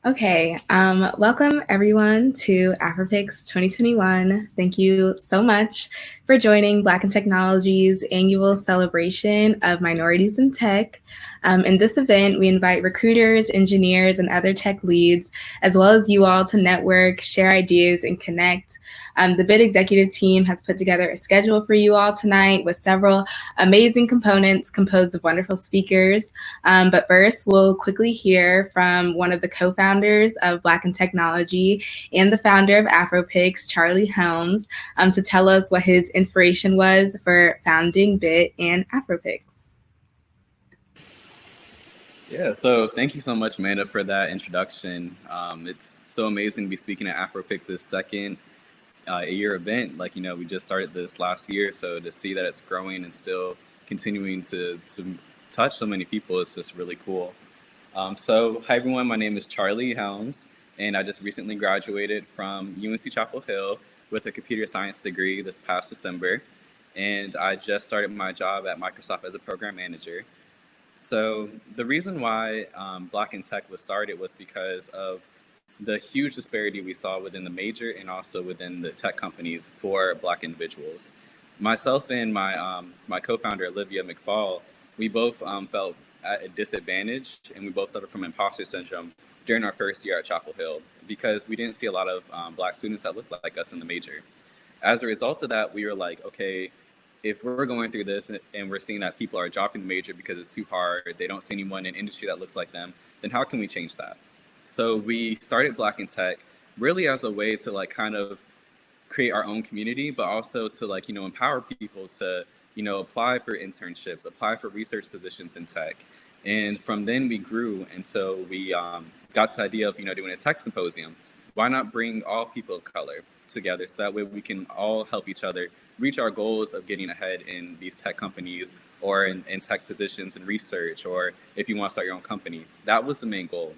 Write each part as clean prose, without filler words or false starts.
Okay, welcome everyone to AfroPix 2021. Thank you so much for joining Black and Technology's annual celebration of minorities in tech. In this event, we invite recruiters, engineers, and other tech leads, as well as you all to network, share ideas, and connect. The BID executive team has put together a schedule for you all tonight with several amazing components composed of wonderful speakers. But first, we'll quickly hear from one of the co-founders of Black in Technology and the founder of AfroPix, Charlie Helms, to tell us what his inspiration was for founding BIT and AfroPix. Yeah, so thank you so much, Amanda, for that introduction. It's so amazing to be speaking at AfroPix's second year event. We just started this last year, so to see that it's growing and still continuing to touch so many people is just really cool. So hi everyone, my name is Charlie Helms, and I just recently graduated from UNC Chapel Hill with a computer science degree this past December, and I just started my job at Microsoft as a program manager. So the reason why Black in Tech was started was because of the huge disparity we saw within the major and also within the tech companies for Black individuals. Myself and my co-founder, Olivia McFall, we both felt at a disadvantage, and we both suffered from imposter syndrome during our first year at Chapel Hill because we didn't see a lot of Black students that looked like us in the major. As a result of that, we were like, okay, if we're going through this and we're seeing that people are dropping the major because it's too hard, they don't see anyone in industry that looks like them, then how can we change that? So we started Black in Tech really as a way to kind of create our own community, but also to empower people to apply for internships, apply for research positions in tech. And from then we grew until we got to the idea of doing a tech symposium. Why not bring all people of color together so that way we can all help each other reach our goals of getting ahead in these tech companies or in tech positions and research, or if you want to start your own company. That was the main goal.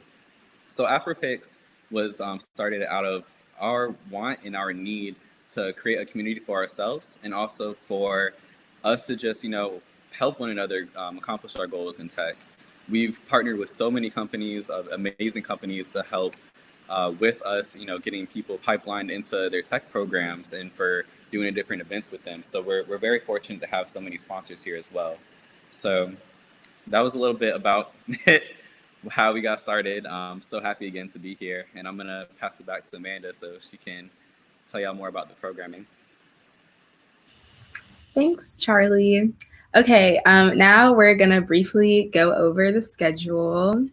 So AfroPix was started out of our want and our need to create a community for ourselves and also for us to just, help one another accomplish our goals in tech. We've partnered with so many companies, amazing companies, to help with us, getting people pipelined into their tech programs and for doing different events with them. So we're very fortunate to have so many sponsors here as well. So that was a little bit about how we got started. I'm so happy again to be here, and I'm gonna pass it back to Amanda so she can tell y'all more about the programming. Thanks, Charlie. Okay, now we're gonna briefly go over the schedule.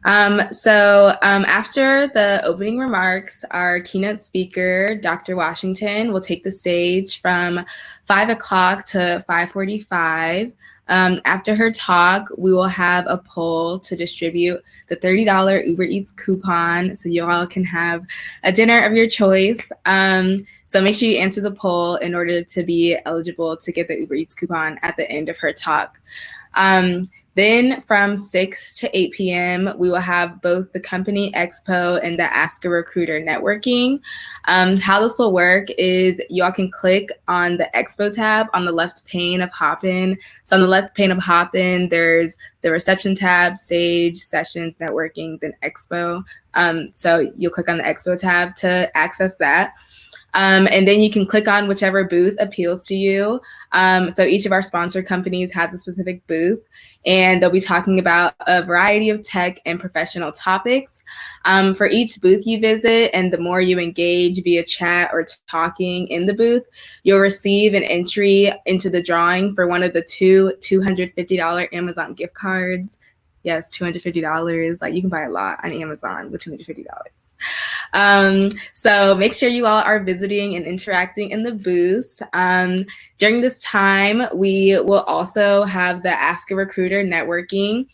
After the opening remarks, our keynote speaker, Dr. Washington, will take the stage from 5 o'clock to 5:45. After her talk, we will have a poll to distribute the $30 Uber Eats coupon so you all can have a dinner of your choice. So make sure you answer the poll in order to be eligible to get the Uber Eats coupon at the end of her talk. Then from 6 to 8 p.m., we will have both the company expo and the Ask a Recruiter networking. How this will work is y'all can click on the expo tab on the left pane of Hopin. So on the left pane of Hopin, there's the reception tab, stage, sessions, networking, then expo. So you'll click on the expo tab to access that. And then you can click on whichever booth appeals to you. So each of our sponsor companies has a specific booth, and they'll be talking about a variety of tech and professional topics. For each booth you visit, and the more you engage via chat or talking in the booth, you'll receive an entry into the drawing for one of the two $250 Amazon gift cards. Yes, $250. Like, you can buy a lot on Amazon with $250. So make sure you all are visiting and interacting in the booths. During this time, we will also have the Ask a Recruiter networking.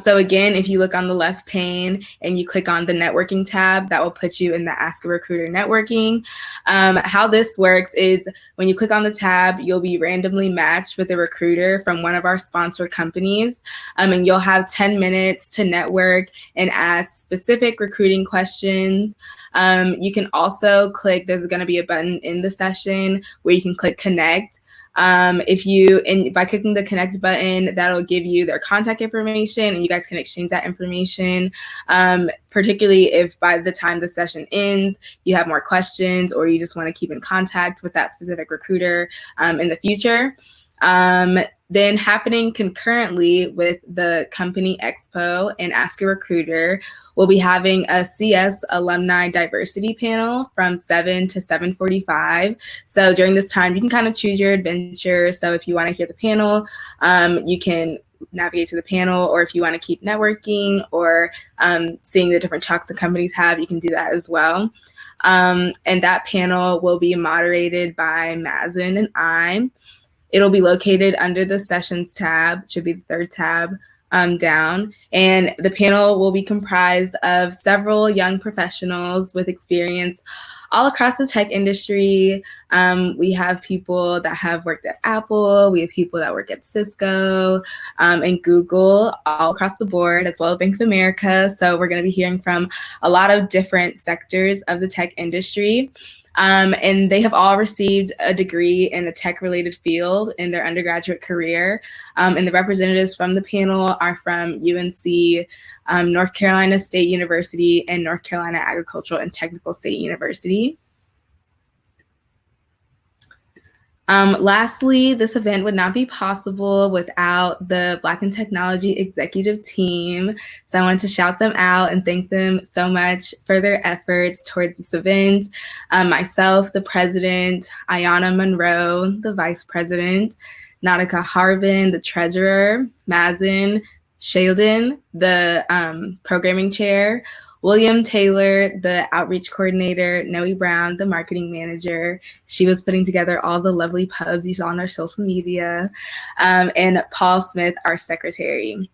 So again, if you look on the left pane and you click on the networking tab, that will put you in the Ask a Recruiter networking. How this works is when you click on the tab, you'll be randomly matched with a recruiter from one of our sponsor companies, and you'll have 10 minutes to network and ask specific recruiting questions. You can also click, there's going to be a button in the session where you can click connect. By clicking the connect button, that'll give you their contact information and you guys can exchange that information. Particularly if by the time the session ends, you have more questions or you just want to keep in contact with that specific recruiter in the future. Then happening concurrently with the company expo and Ask a Recruiter, we'll be having a CS alumni diversity panel from 7 to 7:45. So during this time, you can kind of choose your adventure. So if you want to hear the panel, you can navigate to the panel, or if you want to keep networking or seeing the different talks the companies have, you can do that as well. And that panel will be moderated by Mazen and I. It'll be located under the sessions tab, should be the third tab down. And the panel will be comprised of several young professionals with experience all across the tech industry. We have people that have worked at Apple, we have people that work at Cisco and Google, all across the board, as well as Bank of America. So we're going to be hearing from a lot of different sectors of the tech industry. And they have all received a degree in a tech-related field in their undergraduate career. And the representatives from the panel are from UNC, North Carolina State University, and North Carolina Agricultural and Technical State University. Lastly, this event would not be possible without the Black in Technology executive team. So I wanted to shout them out and thank them so much for their efforts towards this event. Myself, the president, Ayana Monroe, the vice president, Nautica Harvin, the treasurer, Mazen, Sheldon, the programming chair, William Taylor, the outreach coordinator, Noe Brown, the marketing manager. She was putting together all the lovely pubs you saw on our social media, and Paul Smith, our secretary.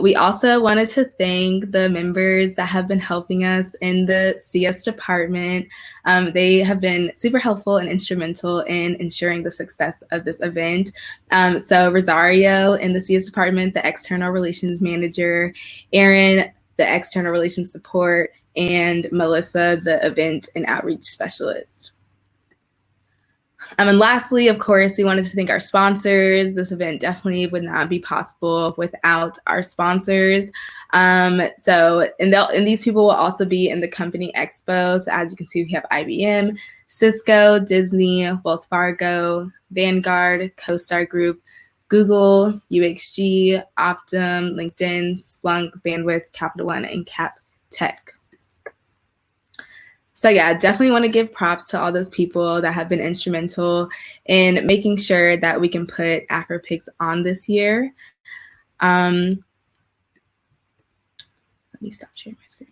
We also wanted to thank the members that have been helping us in the CS department. They have been super helpful and instrumental in ensuring the success of this event. So Rosario in the CS department, the external relations manager, Aaron, the external relations support, and Melissa, the event and outreach specialist. And lastly, of course, we wanted to thank our sponsors. This event definitely would not be possible without our sponsors. And these people will also be in the company expo. So as you can see, we have IBM, Cisco, Disney, Wells Fargo, Vanguard, CoStar Group, Google, UXG, Optum, LinkedIn, Splunk, Bandwidth, Capital One, and Cap Tech. So yeah, definitely want to give props to all those people that have been instrumental in making sure that we can put AfroPix on this year. Let me stop sharing my screen.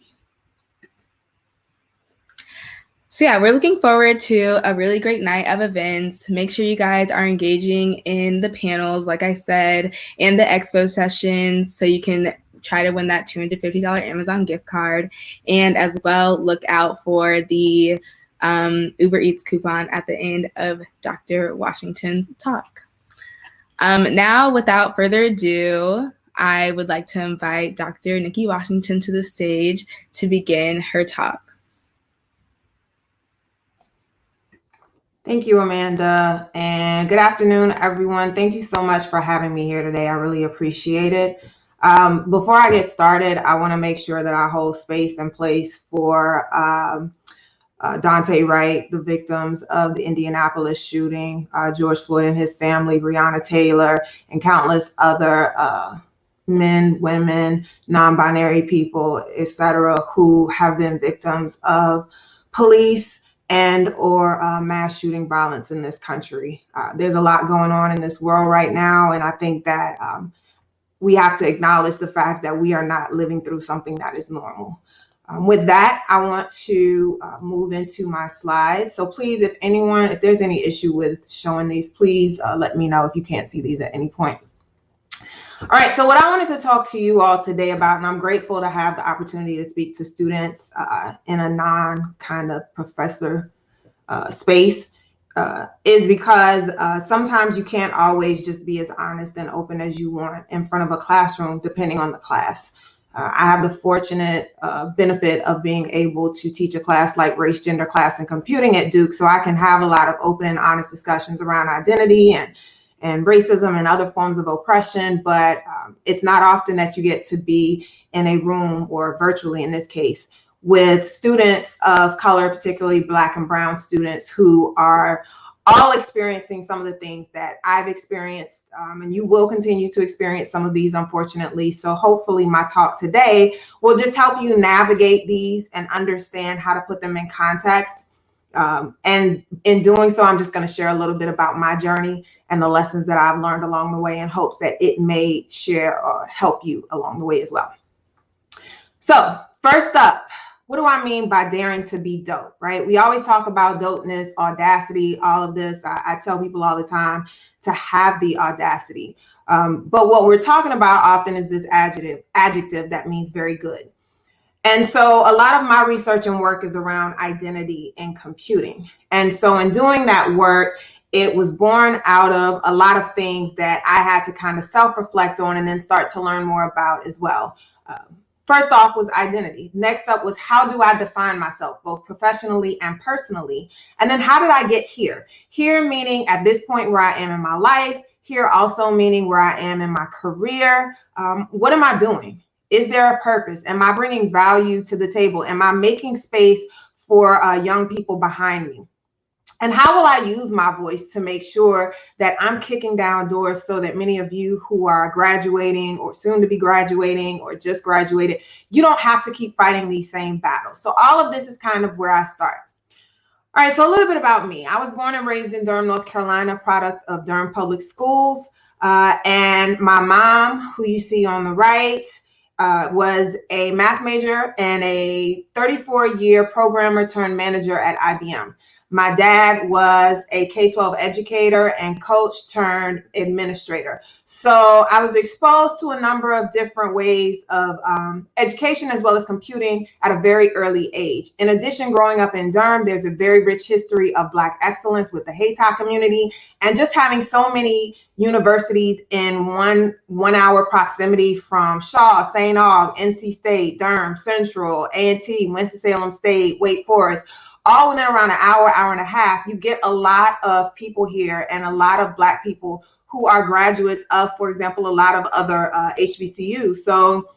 So yeah, we're looking forward to a really great night of events. Make sure you guys are engaging in the panels, like I said, and the expo sessions so you can try to win that $250 Amazon gift card. And as well, look out for the Uber Eats coupon at the end of Dr. Washington's talk. Now, without further ado, I would like to invite Dr. Nicki Washington to the stage to begin her talk. Thank you, Amanda, and good afternoon, everyone. Thank you so much for having me here today. I really appreciate it. Before I get started, I want to make sure that I hold space and place for Dante Wright, the victims of the Indianapolis shooting, George Floyd and his family, Breonna Taylor, and countless other men, women, non-binary people, etc., who have been victims of police and or mass shooting violence in this country. There's a lot going on in this world right now, and I think that we have to acknowledge the fact that we are not living through something that is normal. With that, I want to move into my slides. So please, if there's any issue with showing these, please let me know if you can't see these at any point. All right, so what I wanted to talk to you all today about, and I'm grateful to have the opportunity to speak to students in a non kind of professor space, is because sometimes you can't always just be as honest and open as you want in front of a classroom, depending on the class. I have the fortunate benefit of being able to teach a class like race, gender, class, and computing at Duke, so I can have a lot of open and honest discussions around identity and racism and other forms of oppression, but it's not often that you get to be in a room, or virtually in this case, with students of color, particularly Black and brown students, who are all experiencing some of the things that I've experienced, and you will continue to experience some of these, unfortunately. So hopefully my talk today will just help you navigate these and understand how to put them in context. And in doing so, I'm just going to share a little bit about my journey and the lessons that I've learned along the way, in hopes that it may share or help you along the way as well. So first up, what do I mean by daring to be dope, right? We always talk about dopeness, audacity, all of this. I tell people all the time to have the audacity. But what we're talking about often is this adjective that means very good. And so a lot of my research and work is around identity and computing. And so in doing that work, it was born out of a lot of things that I had to kind of self-reflect on and then start to learn more about as well. First off was identity. Next up was, how do I define myself, both professionally and personally? And then how did I get here? Here meaning at this point where I am in my life. Here also meaning where I am in my career. What am I doing? Is there a purpose? Am I bringing value to the table? Am I making space for young people behind me? And how will I use my voice to make sure that I'm kicking down doors so that many of you who are graduating or soon to be graduating or just graduated, you don't have to keep fighting these same battles. So all of this is kind of where I start. All right, so a little bit about me. I was born and raised in Durham, North Carolina, product of Durham Public Schools. And my mom, who you see on the right, was a math major and a 34-year programmer turned manager at IBM. My dad was a K-12 educator and coach turned administrator. So I was exposed to a number of different ways of education as well as computing at a very early age. In addition, growing up in Durham, there's a very rich history of Black excellence with the Hayti community, and just having so many universities in one hour proximity from Shaw, St. Aug, NC State, Durham, Central, A&T, Winston-Salem State, Wake Forest, all within around an hour, hour and a half. You get a lot of people here and a lot of Black people who are graduates of, for example, a lot of other HBCUs. So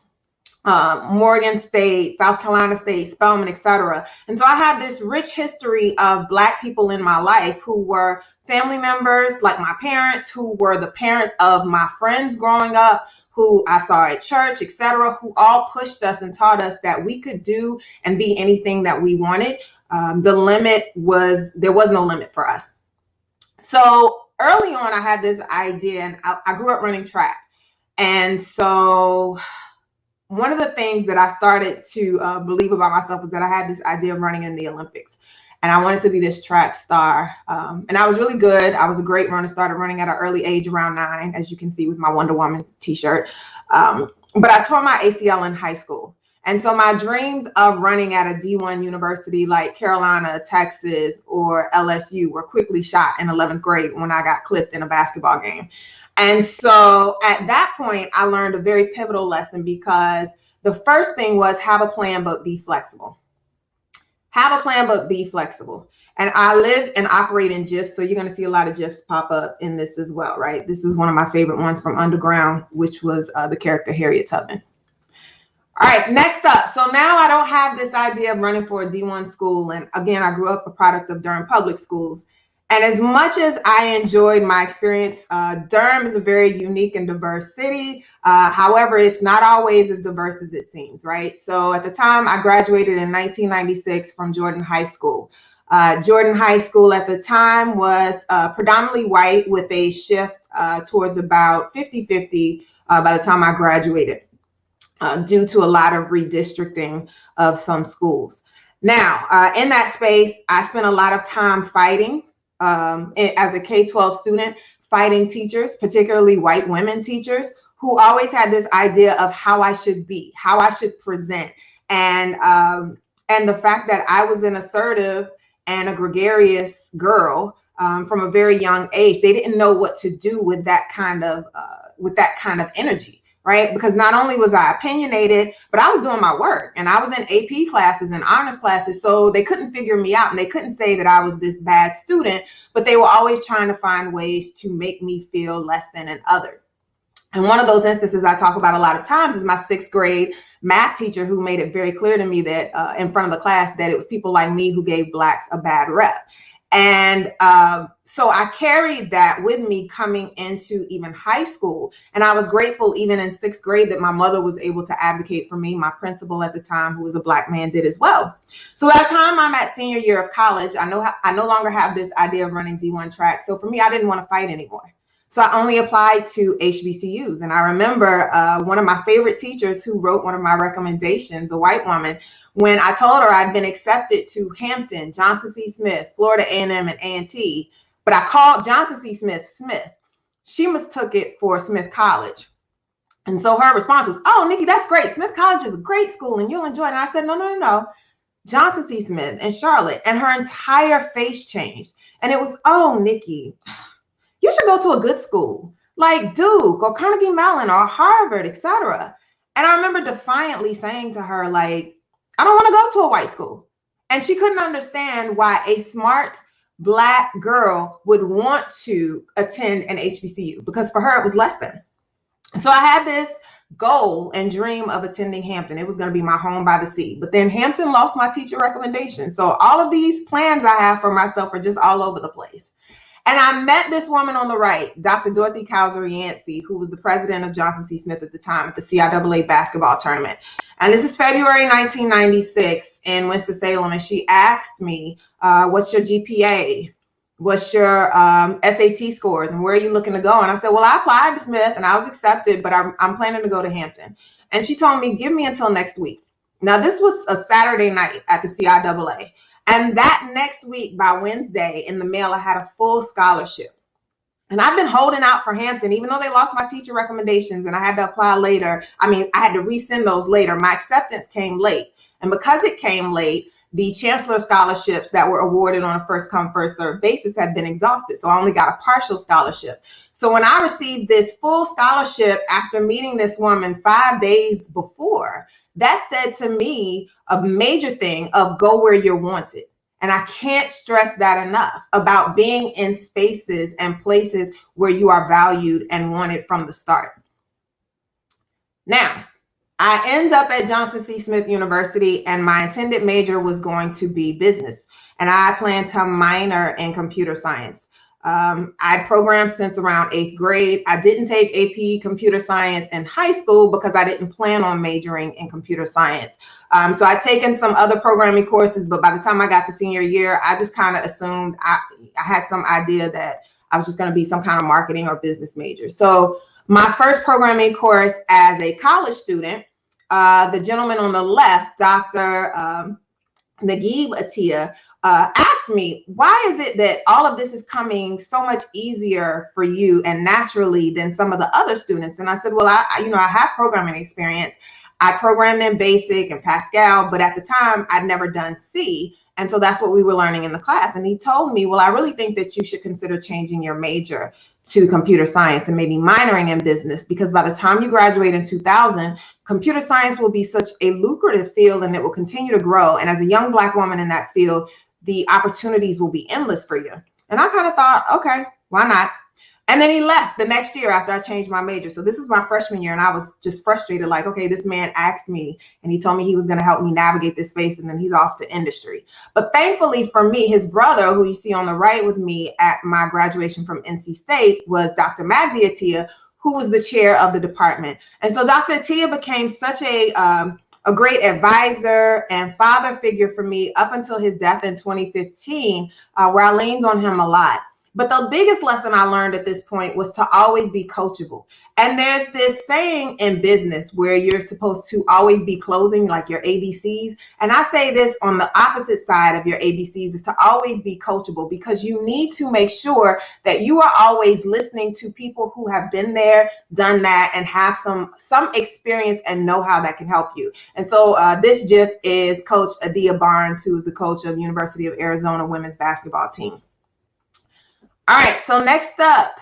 Morgan State, South Carolina State, Spelman, etc. And so I had this rich history of Black people in my life who were family members, like my parents, who were the parents of my friends growing up, who I saw at church, etc., who all pushed us and taught us that we could do and be anything that we wanted. There was no limit for us. So early on, I had this idea, and I grew up running track. And so one of the things that I started to believe about myself was that I had this idea of running in the Olympics. And I wanted to be this track star. And I was really good. I was a great runner, started running at an early age, around 9, as you can see with my Wonder Woman t-shirt. But I tore my ACL in high school. And so my dreams of running at a D1 university like Carolina, Texas, or LSU were quickly shot in 11th grade when I got clipped in a basketball game. And so at that point, I learned a very pivotal lesson, because the first thing was have a plan, but be flexible. Have a plan, but be flexible. And I live and operate in GIFs, so you're going to see a lot of GIFs pop up in this as well, right? This is one of my favorite ones from Underground, which was the character Harriet Tubman. All right, next up. So now I don't have this idea of running for a D1 school. And again, I grew up a product of Durham Public Schools. And as much as I enjoyed my experience, Durham is a very unique and diverse city. However, it's not always as diverse as it seems, right? So at the time, I graduated in 1996 from Jordan High School. Jordan High School at the time was predominantly white, with a shift towards about 50-50 by the time I graduated. Due to a lot of redistricting of some schools. Now, in that space, I spent a lot of time fighting as a K-12 student, fighting teachers, particularly white women teachers, who always had this idea of how I should be, how I should present. And the fact that I was an assertive and a gregarious girl from a very young age, they didn't know what to do with that kind of energy, right? Because not only was I opinionated, but I was doing my work, and I was in AP classes and honors classes, so they couldn't figure me out, and they couldn't say that I was this bad student, but they were always trying to find ways to make me feel less than an other. And one of those instances I talk about a lot of times is my 6th grade math teacher, who made it very clear to me that in front of the class that it was people like me who gave Blacks a bad rep. And so I carried that with me coming into even high school. And I was grateful even in 6th grade that my mother was able to advocate for me. My principal at the time, who was a Black man, did as well. So by the time I'm at senior year of college, I no longer have this idea of running D1 track. So for me, I didn't want to fight anymore. So I only applied to HBCUs. And I remember one of my favorite teachers who wrote one of my recommendations, a white woman, when I told her I'd been accepted to Hampton, Johnson C. Smith, Florida A&M, and A&T, but I called Johnson C. Smith, Smith. She mistook it for Smith College. And so her response was, "Oh, Nicki, that's great. Smith College is a great school and you'll enjoy it." And I said, no. Johnson C. Smith in Charlotte. And her entire face changed. And it was, "Oh, Nicki, you should go to a good school like Duke or Carnegie Mellon or Harvard, etc." And I remember defiantly saying to her, like, "I don't want to go to a white school." And she couldn't understand why a smart Black girl would want to attend an HBCU, because for her it was less than. So I had this goal and dream of attending Hampton. It was going to be my home by the sea. But then Hampton lost my teacher recommendation. So all of these plans I have for myself are just all over the place. And I met this woman on the right, Dr. Dorothy Kaiser-Yancey, who was the president of Johnson C. Smith at the time at the CIAA basketball tournament. And this is February 1996 in Winston-Salem. And she asked me, "What's your GPA? What's your SAT scores? And where are you looking to go?" And I said, "Well, I applied to Smith and I was accepted, but I'm planning to go to Hampton." And she told me, "Give me until next week." Now, this was a Saturday night at the CIAA. And that next week, by Wednesday, in the mail, I had a full scholarship. And I've been holding out for Hampton, even though they lost my teacher recommendations and I had to apply later. I had to resend those later. My acceptance came late. And because it came late, the chancellor scholarships that were awarded on a first come, first served basis had been exhausted. So I only got a partial scholarship. So when I received this full scholarship after meeting this woman 5 days before, that said to me a major thing of go where you're wanted. And I can't stress that enough about being in spaces and places where you are valued and wanted from the start. Now, I end up at Johnson C. Smith University, and my intended major was going to be business. And I planned to minor in computer science. I'd programmed since around 8th grade. I didn't take AP computer science in high school because I didn't plan on majoring in computer science. So I'd taken some other programming courses, but by the time I got to senior year, I just kind of assumed I had some idea that I was just going to be some kind of marketing or business major. So my first programming course as a college student, the gentleman on the left, Dr. Nicki Washington, asked me, "Why is it that all of this is coming so much easier for you and naturally than some of the other students?" And I said, "Well, I have programming experience. I programmed in BASIC and Pascal, but at the time I'd never done C. And so that's what we were learning in the class." And he told me, "Well, I really think that you should consider changing your major to computer science and maybe minoring in business, because by the time you graduate in 2000, computer science will be such a lucrative field and it will continue to grow. And as a young Black woman in that field, the opportunities will be endless for you." And I kind of thought, okay, why not? And then he left the next year after I changed my major. So this was my freshman year, and I was just frustrated, like, okay, this man asked me and he told me he was going to help me navigate this space, and then he's off to industry. But thankfully for me, his brother, who you see on the right with me at my graduation from NC State, was Dr. Magdi Atiyah, who was the chair of the department. And so Dr. Atiyah became such a great advisor and father figure for me up until his death in 2015, where I leaned on him a lot. But the biggest lesson I learned at this point was to always be coachable. And there's this saying in business where you're supposed to always be closing, like your ABCs. And I say this on the opposite side of your ABCs, is to always be coachable, because you need to make sure that you are always listening to people who have been there, done that, and have some experience and know-how that can help you. And so this GIF is Coach Adia Barnes, who is the coach of University of Arizona women's basketball team. All right, so next up,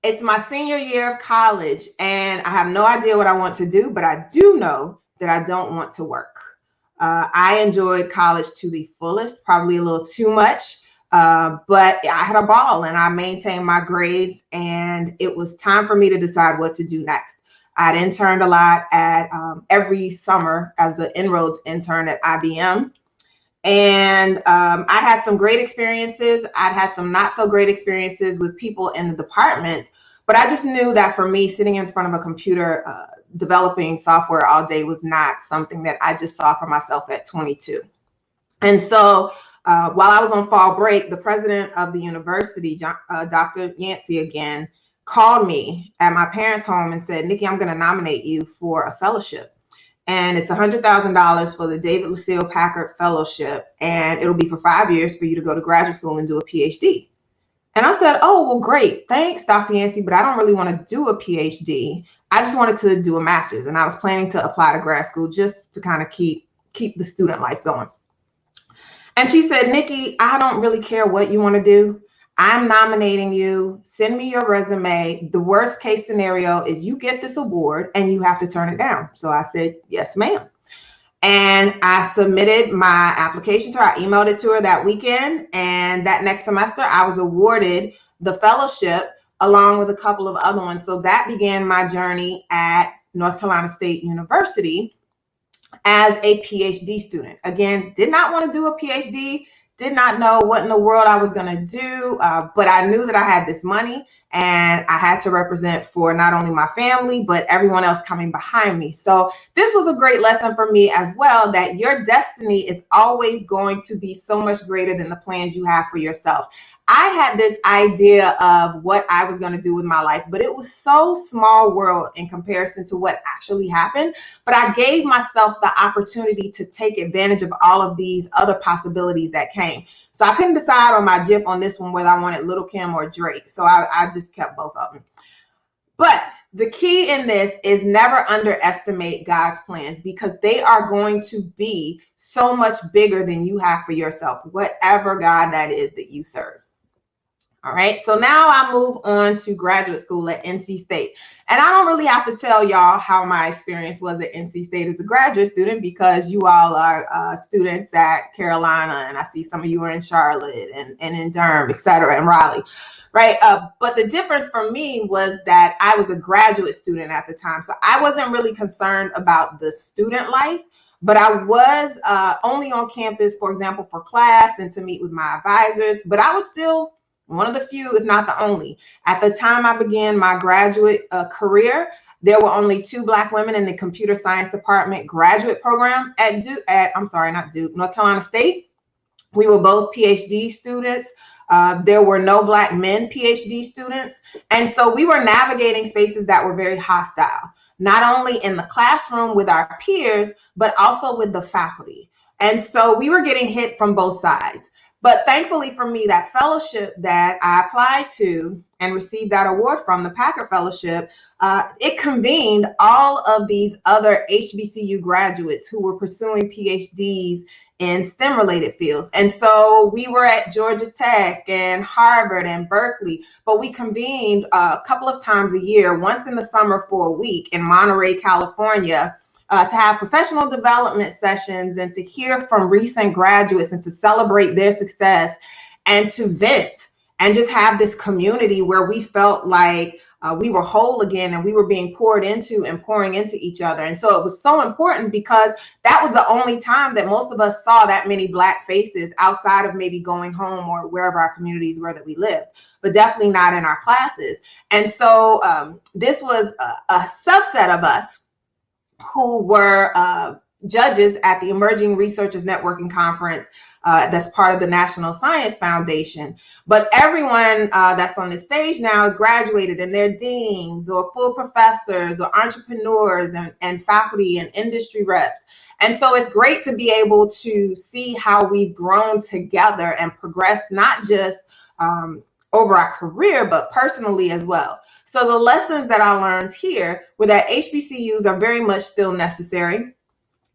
it's my senior year of college, and I have no idea what I want to do, but I do know that I don't want to work. I enjoyed college to the fullest, probably a little too much, but I had a ball and I maintained my grades, and it was time for me to decide what to do next. I'd interned a lot at every summer as an inroads intern at IBM. And I had some great experiences. I'd had some not so great experiences with people in the departments, but I just knew that for me, sitting in front of a computer developing software all day was not something that I just saw for myself at 22. And so while I was on fall break, the president of the university, Dr. Yancey again, called me at my parents' home and said, "Nicki, I'm going to nominate you for a fellowship. And it's $100,000 for the David Lucille Packard Fellowship, and it'll be for 5 years for you to go to graduate school and do a PhD." And I said, "Oh, well, great. Thanks, Dr. Yancey, but I don't really want to do a PhD. I just wanted to do a master's, and I was planning to apply to grad school just to kind of keep the student life going." And she said, "Nicki, I don't really care what you want to do. I'm nominating you. Send me your resume. The worst case scenario is you get this award and you have to turn it down." So I said, "Yes, ma'am." And I submitted my application to her. I emailed it to her that weekend. And that next semester, I was awarded the fellowship along with a couple of other ones. So that began my journey at North Carolina State University as a PhD student. Again, did not want to do a PhD. Did not know what in the world I was going to do, but I knew that I had this money and I had to represent for not only my family, but everyone else coming behind me. So this was a great lesson for me as well, that your destiny is always going to be so much greater than the plans you have for yourself. I had this idea of what I was going to do with my life, but it was so small world in comparison to what actually happened. But I gave myself the opportunity to take advantage of all of these other possibilities that came. So I couldn't decide on my GIF on this one whether I wanted Little Kim or Drake. So I just kept both of them. But the key in this is never underestimate God's plans, because they are going to be so much bigger than you have for yourself, whatever God that is that you serve. All right, so now I move on to graduate school at NC State. And I don't really have to tell y'all how my experience was at NC State as a graduate student, because you all are students at Carolina, and I see some of you are in Charlotte and in Durham, et cetera, and Raleigh, right? But the difference for me was that I was a graduate student at the time. So I wasn't really concerned about the student life, but I was only on campus, for example, for class and to meet with my advisors, but I was still one of the few, if not the only. At the time I began my graduate career, there were only 2 Black women in the computer science department graduate program at North Carolina State. We were both PhD students. There were no Black men PhD students. And so we were navigating spaces that were very hostile, not only in the classroom with our peers, but also with the faculty. And so we were getting hit from both sides. But thankfully for me, that fellowship that I applied to and received that award from, the Packard Fellowship, it convened all of these other HBCU graduates who were pursuing PhDs in STEM-related fields. And so we were at Georgia Tech and Harvard and Berkeley, but we convened a couple of times a year, once in the summer for a week in Monterey, California, to have professional development sessions and to hear from recent graduates and to celebrate their success and to vent and just have this community where we felt like we were whole again and we were being poured into and pouring into each other. And so it was so important, because that was the only time that most of us saw that many Black faces outside of maybe going home or wherever our communities were that we lived, but definitely not in our classes. And so this was a subset of us who were judges at the Emerging Researchers Networking Conference that's part of the National Science Foundation. But everyone that's on the stage now is graduated, and they're deans or full professors or entrepreneurs and faculty and industry reps. And so it's great to be able to see how we've grown together and progressed, not just over our career, but personally as well. So the lessons that I learned here were that HBCUs are very much still necessary.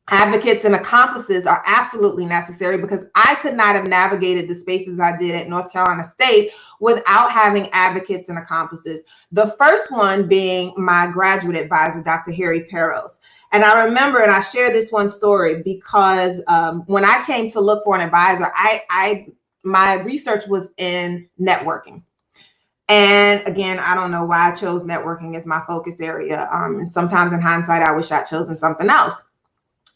Advocates and accomplices are absolutely necessary, because I could not have navigated the spaces I did at North Carolina State without having advocates and accomplices. The first one being my graduate advisor, Dr. Harry Peros. And I remember, and I share this one story because when I came to look for an advisor, my research was in networking. And again, I don't know why I chose networking as my focus area. And sometimes in hindsight, I wish I'd chosen something else.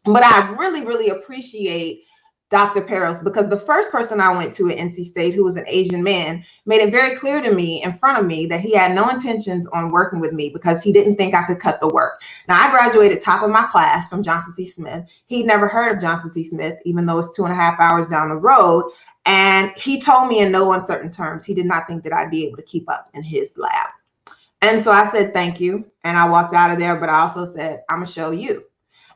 But I really, really appreciate Dr. Peros, because the first person I went to at NC State, who was an Asian man, made it very clear to me in front of me that he had no intentions on working with me because he didn't think I could cut the work. Now, I graduated top of my class from Johnson C. Smith. He'd never heard of Johnson C. Smith, even though it's 2.5 hours down the road. And he told me in no uncertain terms, he did not think that I'd be able to keep up in his lab. And so I said, thank you. And I walked out of there, but I also said, I'm gonna show you.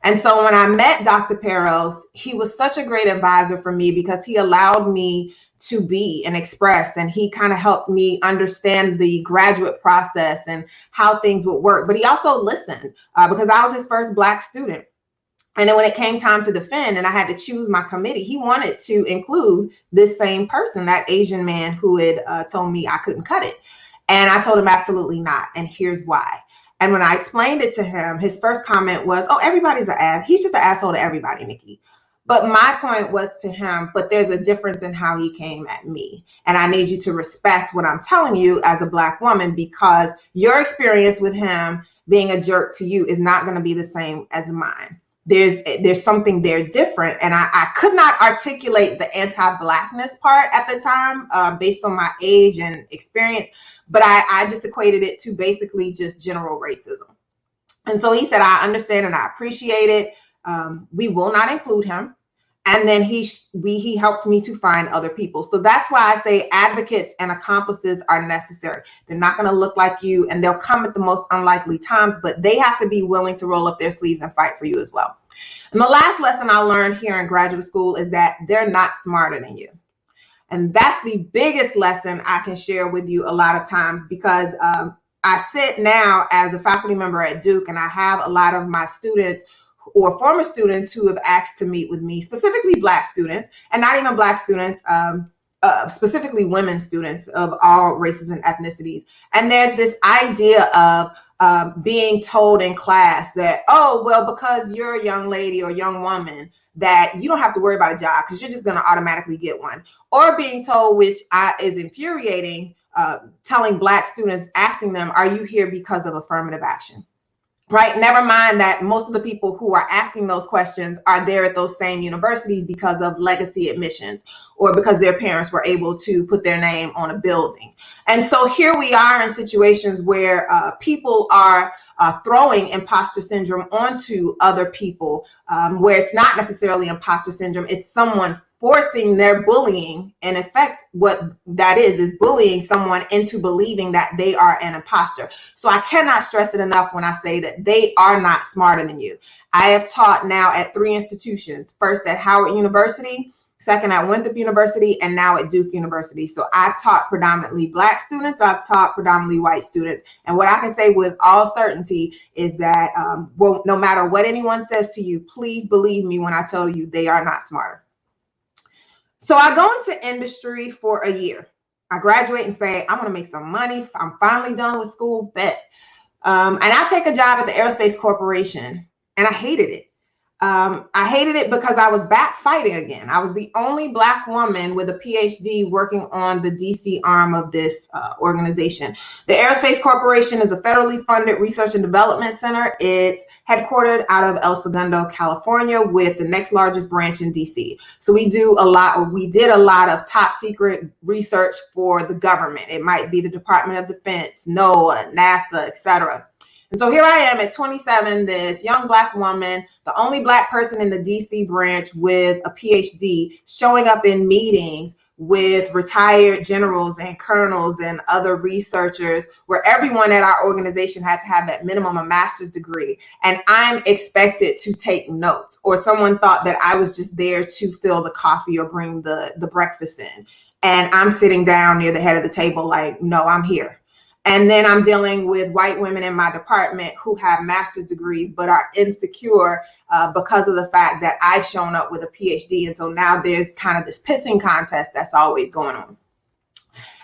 And so when I met Dr. Peros, he was such a great advisor for me because he allowed me to be and express, and he kind of helped me understand the graduate process and how things would work. But he also listened because I was his first Black student. And then when it came time to defend and I had to choose my committee, he wanted to include this same person, that Asian man who had told me I couldn't cut it. And I told him absolutely not. And here's why. And when I explained it to him, his first comment was, oh, everybody's an ass. He's just an asshole to everybody, Nicki. But my point was to him, but there's a difference in how he came at me. And I need you to respect what I'm telling you as a Black woman, because your experience with him being a jerk to you is not going to be the same as mine. There's something there different. And I could not articulate the anti-Blackness part at the time based on my age and experience, but I just equated it to basically just general racism. And so he said, I understand and I appreciate it. We will not include him. And then he helped me to find other people. So that's why I say advocates and accomplices are necessary. They're not going to look like you, and they'll come at the most unlikely times, but they have to be willing to roll up their sleeves and fight for you as well. And the last lesson I learned here in graduate school is that they're not smarter than you. And that's the biggest lesson I can share with you a lot of times, because I sit now as a faculty member at Duke, and I have a lot of my students or former students who have asked to meet with me, specifically Black students, and not even Black students, specifically women students of all races and ethnicities. And there's this idea of being told in class that, oh, well, because you're a young lady or young woman, that you don't have to worry about a job because you're just going to automatically get one. Or being told, which is infuriating, telling Black students, asking them, are you here because of affirmative action? Right? Never mind that most of the people who are asking those questions are there at those same universities because of legacy admissions or because their parents were able to put their name on a building. And so here we are in situations where people are throwing imposter syndrome onto other people, where it's not necessarily imposter syndrome, it's someone forcing their bullying. In effect, what that is bullying someone into believing that they are an imposter. So I cannot stress it enough when I say that they are not smarter than you. I have taught now at 3 institutions, first at Howard University, second at Winthrop University, and now at Duke University. So I've taught predominantly Black students, I've taught predominantly white students. And what I can say with all certainty is that well, no matter what anyone says to you, please believe me when I tell you they are not smarter. So I go into industry for a year. I graduate and say, I'm going to make some money. I'm finally done with school, bet. And I take a job at the Aerospace Corporation, and I hated it. I hated it because I was back fighting again. I was the only Black woman with a PhD working on the DC arm of this organization. The Aerospace Corporation is a federally funded research and development center. It's headquartered out of El Segundo, California, with the next largest branch in DC. So we did a lot of top secret research for the government. It might be the Department of Defense, NOAA, NASA, etc. And so here I am at 27, this young Black woman, the only Black person in the DC branch with a PhD, showing up in meetings with retired generals and colonels and other researchers, where everyone at our organization had to have that minimum a master's degree. And I'm expected to take notes, or someone thought that I was just there to fill the coffee or bring the breakfast in. And I'm sitting down near the head of the table like, no, I'm here. And then I'm dealing with white women in my department who have master's degrees but are insecure because of the fact that I've shown up with a PhD. And so now there's kind of this pissing contest that's always going on.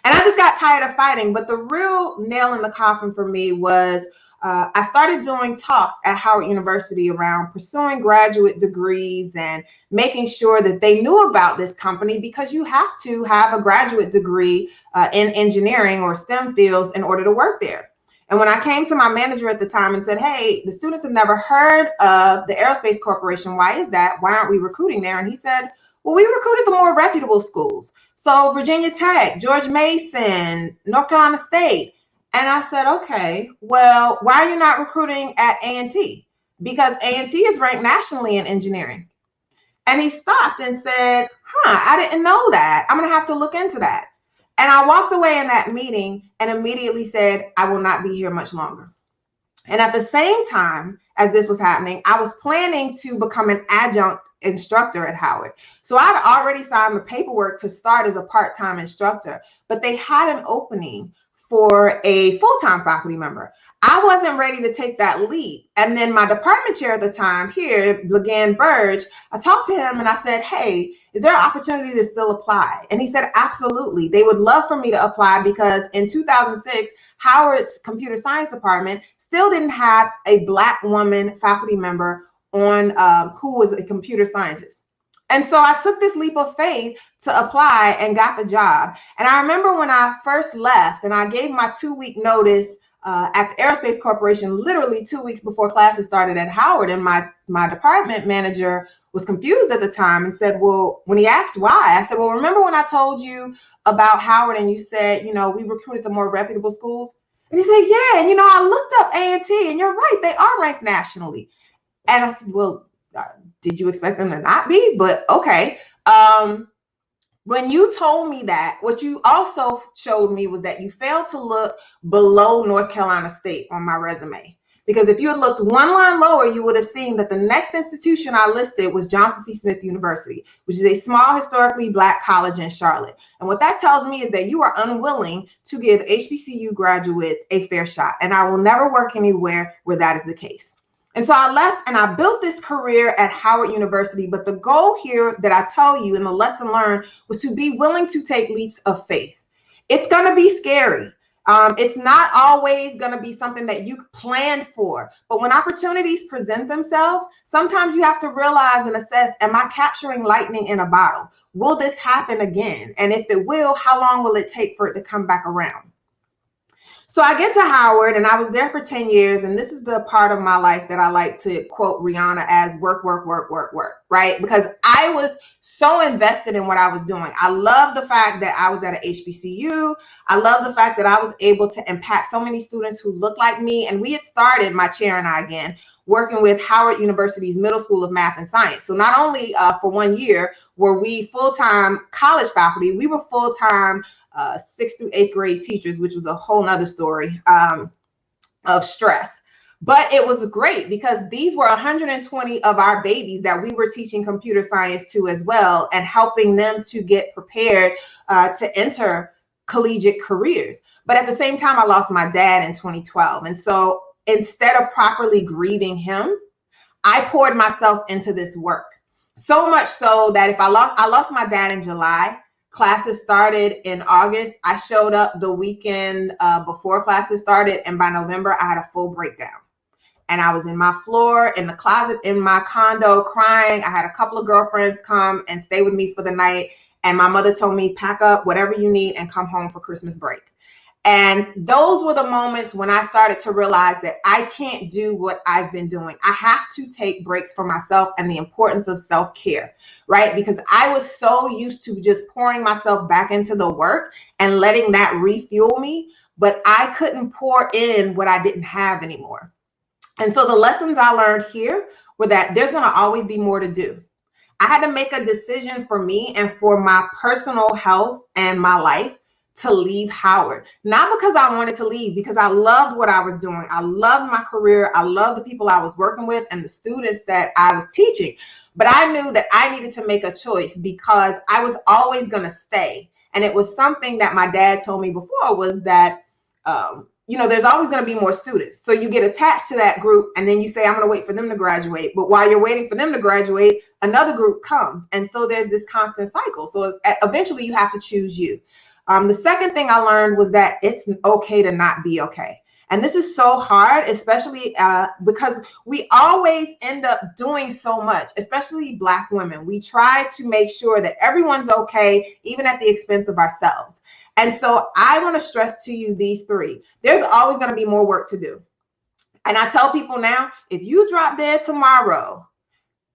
And I just got tired of fighting. But the real nail in the coffin for me was I started doing talks at Howard University around pursuing graduate degrees and making sure that they knew about this company, because you have to have a graduate degree in engineering or STEM fields in order to work there. And when I came to my manager at the time and said, hey, the students have never heard of the Aerospace Corporation. Why is that? Why aren't we recruiting there? And he said, well, we recruited the more reputable schools. So Virginia Tech, George Mason, North Carolina State. And I said, okay, well, why are you not recruiting at A&T? Because A&T is ranked nationally in engineering. And he stopped and said, I didn't know that. I'm going to have to look into that. And I walked away in that meeting and immediately said, I will not be here much longer. And at the same time as this was happening, I was planning to become an adjunct instructor at Howard. So I'd already signed the paperwork to start as a part-time instructor, but they had an opening for a full-time faculty member. I wasn't ready to take that leap. And then my department chair at the time here, Legan Burge, I talked to him and I said, hey, is there an opportunity to still apply? And he said, absolutely. They would love for me to apply, because in 2006, Howard's computer science department still didn't have a Black woman faculty member on who was a computer scientist. And so I took this leap of faith to apply and got the job. And I remember when I first left and I gave my 2-week notice at the Aerospace Corporation, literally 2 weeks before classes started at Howard. And my department manager was confused at the time and said, well, when he asked why, I said, well, remember when I told you about Howard and you said, you know, we recruited the more reputable schools? And he said, yeah, and you know, I looked up A&T and you're right, they are ranked nationally. And I said, well, did you expect them to not be? But okay. When you told me that, what you also showed me was that you failed to look below North Carolina State on my resume. Because if you had looked one line lower, you would have seen that the next institution I listed was Johnson C. Smith University, which is a small historically Black college in Charlotte. And what that tells me is that you are unwilling to give HBCU graduates a fair shot. And I will never work anywhere where that is the case. And so I left and I built this career at Howard University. But the goal here that I tell you, and the lesson learned, was to be willing to take leaps of faith. It's going to be scary. It's not always going to be something that you planned for. But when opportunities present themselves, sometimes you have to realize and assess, am I capturing lightning in a bottle? Will this happen again? And if it will, how long will it take for it to come back around? So I get to Howard and I was there for 10 years. And this is the part of my life that I like to quote Rihanna as work, work, work, work, work, right? Because I was so invested in what I was doing. I love the fact that I was at an HBCU. I love the fact that I was able to impact so many students who look like me. And we had started, my chair and I again, working with Howard University's Middle School of Math and Science. So not only for 1 year were we full-time college faculty, we were full-time 6th through 8th grade teachers, which was a whole nother story of stress. But it was great because these were 120 of our babies that we were teaching computer science to as well, and helping them to get prepared to enter collegiate careers. But at the same time, I lost my dad in 2012. And so instead of properly grieving him, I poured myself into this work. So much so that if I lost my dad in July, classes started in August. I showed up the weekend before classes started, and by November, I had a full breakdown. And I was in my floor, in the closet, in my condo, crying. I had a couple of girlfriends come and stay with me for the night. And my mother told me, pack up whatever you need and come home for Christmas break. And those were the moments when I started to realize that I can't do what I've been doing. I have to take breaks for myself, and the importance of self-care, right? Because I was so used to just pouring myself back into the work and letting that refuel me, but I couldn't pour in what I didn't have anymore. And so the lessons I learned here were that there's going to always be more to do. I had to make a decision for me and for my personal health and my life to leave Howard. Not because I wanted to leave, because I loved what I was doing. I loved my career. I loved the people I was working with and the students that I was teaching. But I knew that I needed to make a choice because I was always going to stay. And it was something that my dad told me before was that, there's always going to be more students. So you get attached to that group and then you say, I'm going to wait for them to graduate. But while you're waiting for them to graduate, another group comes. And so there's this constant cycle. So eventually you have to choose you. The second thing I learned was that it's okay to not be okay. And this is so hard, especially because we always end up doing so much, especially Black women. We try to make sure that everyone's okay, even at the expense of ourselves. And so I want to stress to you these three. There's always going to be more work to do. And I tell people now, if you drop dead tomorrow,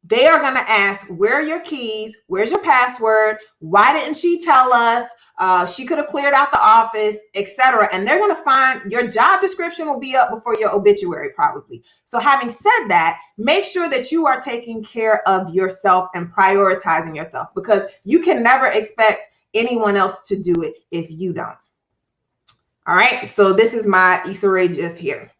they are going to ask, where are your keys? Where's your password? Why didn't she tell us? She could have cleared out the office, etc. And they're going to find your job description will be up before your obituary, probably. So having said that, make sure that you are taking care of yourself and prioritizing yourself, because you can never expect anyone else to do it if you don't. All right. So this is my Issa Rae GIF here.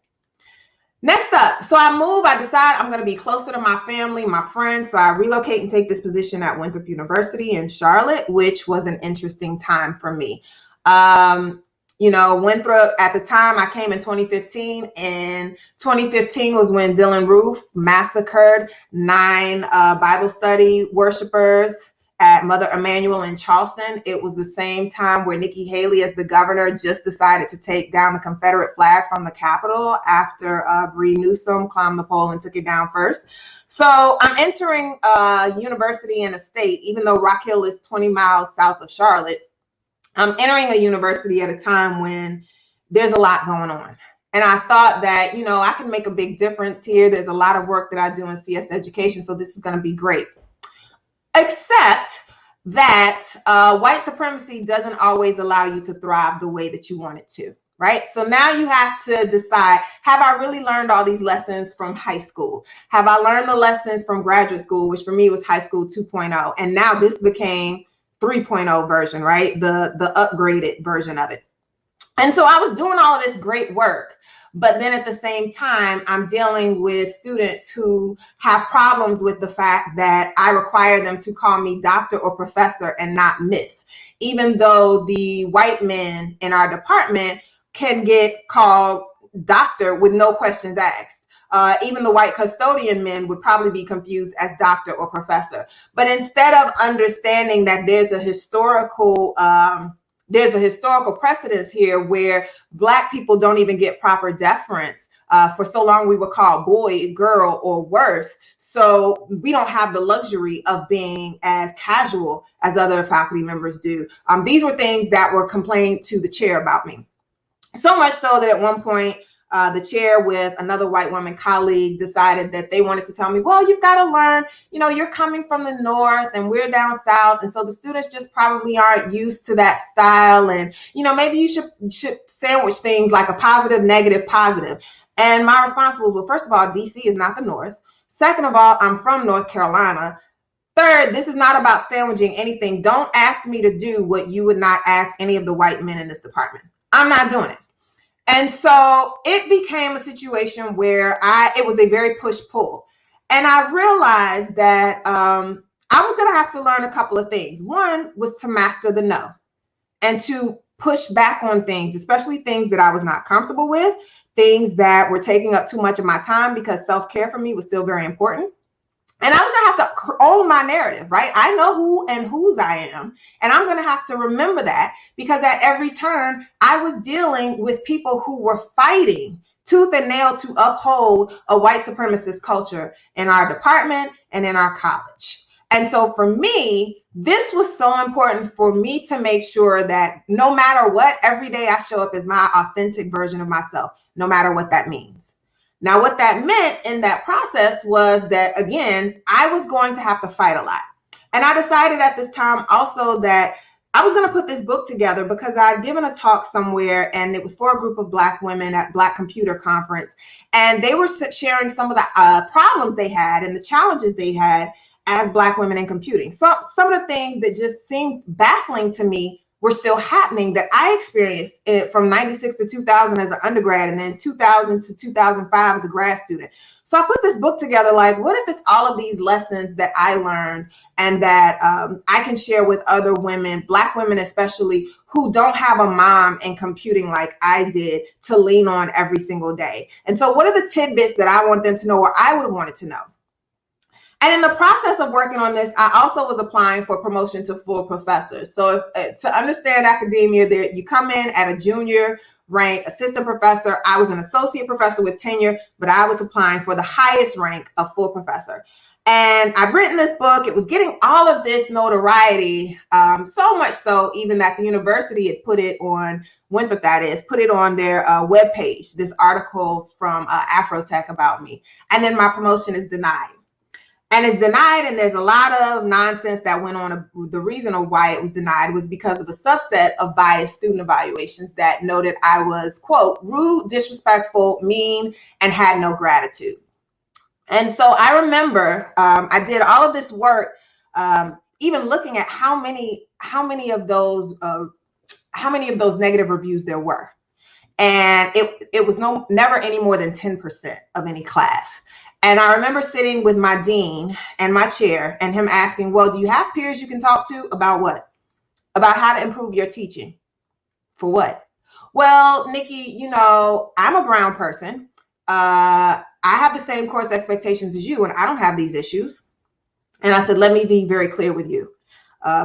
Next up, so I decide I'm going to be closer to my family, my friends. So I relocate and take this position at Winthrop University in Charlotte, which was an interesting time for me. Winthrop, at the time I came in 2015, and 2015 was when Dylann Roof massacred 9 Bible study worshipers at Mother Emanuel in Charleston. It was the same time where Nikki Haley, as the governor, just decided to take down the Confederate flag from the Capitol after Bree Newsom climbed the pole and took it down first. So I'm entering a university in a state, even though Rock Hill is 20 miles south of Charlotte. I'm entering a university at a time when there's a lot going on. And I thought that, I can make a big difference here. There's a lot of work that I do in CS education, so this is going to be great. Except that white supremacy doesn't always allow you to thrive the way that you want it to, right? So now you have to decide, have I really learned all these lessons from high school? Have I learned the lessons from graduate school, which for me was high school 2.0? And now this became 3.0 version, right? The upgraded version of it. And so I was doing all of this great work. But then at the same time, I'm dealing with students who have problems with the fact that I require them to call me doctor or professor and not miss, even though the white men in our department can get called doctor with no questions asked. Even the white custodian men would probably be confused as doctor or professor. But instead of understanding that there's a historical precedence here where Black people don't even get proper deference. For so long, we were called boy, girl, or worse. So we don't have the luxury of being as casual as other faculty members do. These were things that were complained to the chair about me. So much so that at one point, the chair with another white woman colleague decided that they wanted to tell me, well, you've got to learn, you're coming from the north and we're down south. And so the students just probably aren't used to that style. And, maybe you should sandwich things like a positive, negative, positive. And my response was, well, first of all, DC is not the north. Second of all, I'm from North Carolina. Third, this is not about sandwiching anything. Don't ask me to do what you would not ask any of the white men in this department. I'm not doing it. And so it became a situation where it was a very push-pull. And I realized that I was going to have to learn a couple of things. One was to master the no and to push back on things, especially things that I was not comfortable with, things that were taking up too much of my time, because self-care for me was still very important. And I was going to have to own my narrative, right? I know who and whose I am. And I'm going to have to remember that, because at every turn, I was dealing with people who were fighting tooth and nail to uphold a white supremacist culture in our department and in our college. And so for me, this was so important for me to make sure that no matter what, every day I show up as my authentic version of myself, no matter what that means. Now, what that meant in that process was that, again, I was going to have to fight a lot. And I decided at this time also that I was going to put this book together because I'd given a talk somewhere, and it was for a group of Black women at Black Computer Conference. And they were sharing some of the problems they had and the challenges they had as Black women in computing. So some of the things that just seemed baffling to me were still happening that I experienced it from 96 to 2000 as an undergrad, and then 2000 to 2005 as a grad student. So I put this book together like, what if it's all of these lessons that I learned and that I can share with other women, Black women especially, who don't have a mom in computing like I did to lean on every single day. And so what are the tidbits that I want them to know, or I would have wanted to know? And in the process of working on this, I also was applying for promotion to full professor. So to understand academia, there you come in at a junior rank, assistant professor. I was an associate professor with tenure, but I was applying for the highest rank of full professor. And I'd written this book. It was getting all of this notoriety, so much so even that the university had put it on, Winthrop that is, put it on their webpage, this article from Afrotech about me. And then my promotion is denied. And it's denied, and there's a lot of nonsense that went on. The reason of why it was denied was because of a subset of biased student evaluations that noted I was, quote, rude, disrespectful, mean, and had no gratitude. And so I remember I did all of this work, even looking at how many of those negative reviews there were. And it was never any more than 10% of any class. And I remember sitting with my dean and my chair and him asking, well, do you have peers you can talk to about what? About how to improve your teaching. For what? Well, Nicki, I'm a brown person. I have the same course expectations as you, and I don't have these issues. And I said, let me be very clear with you,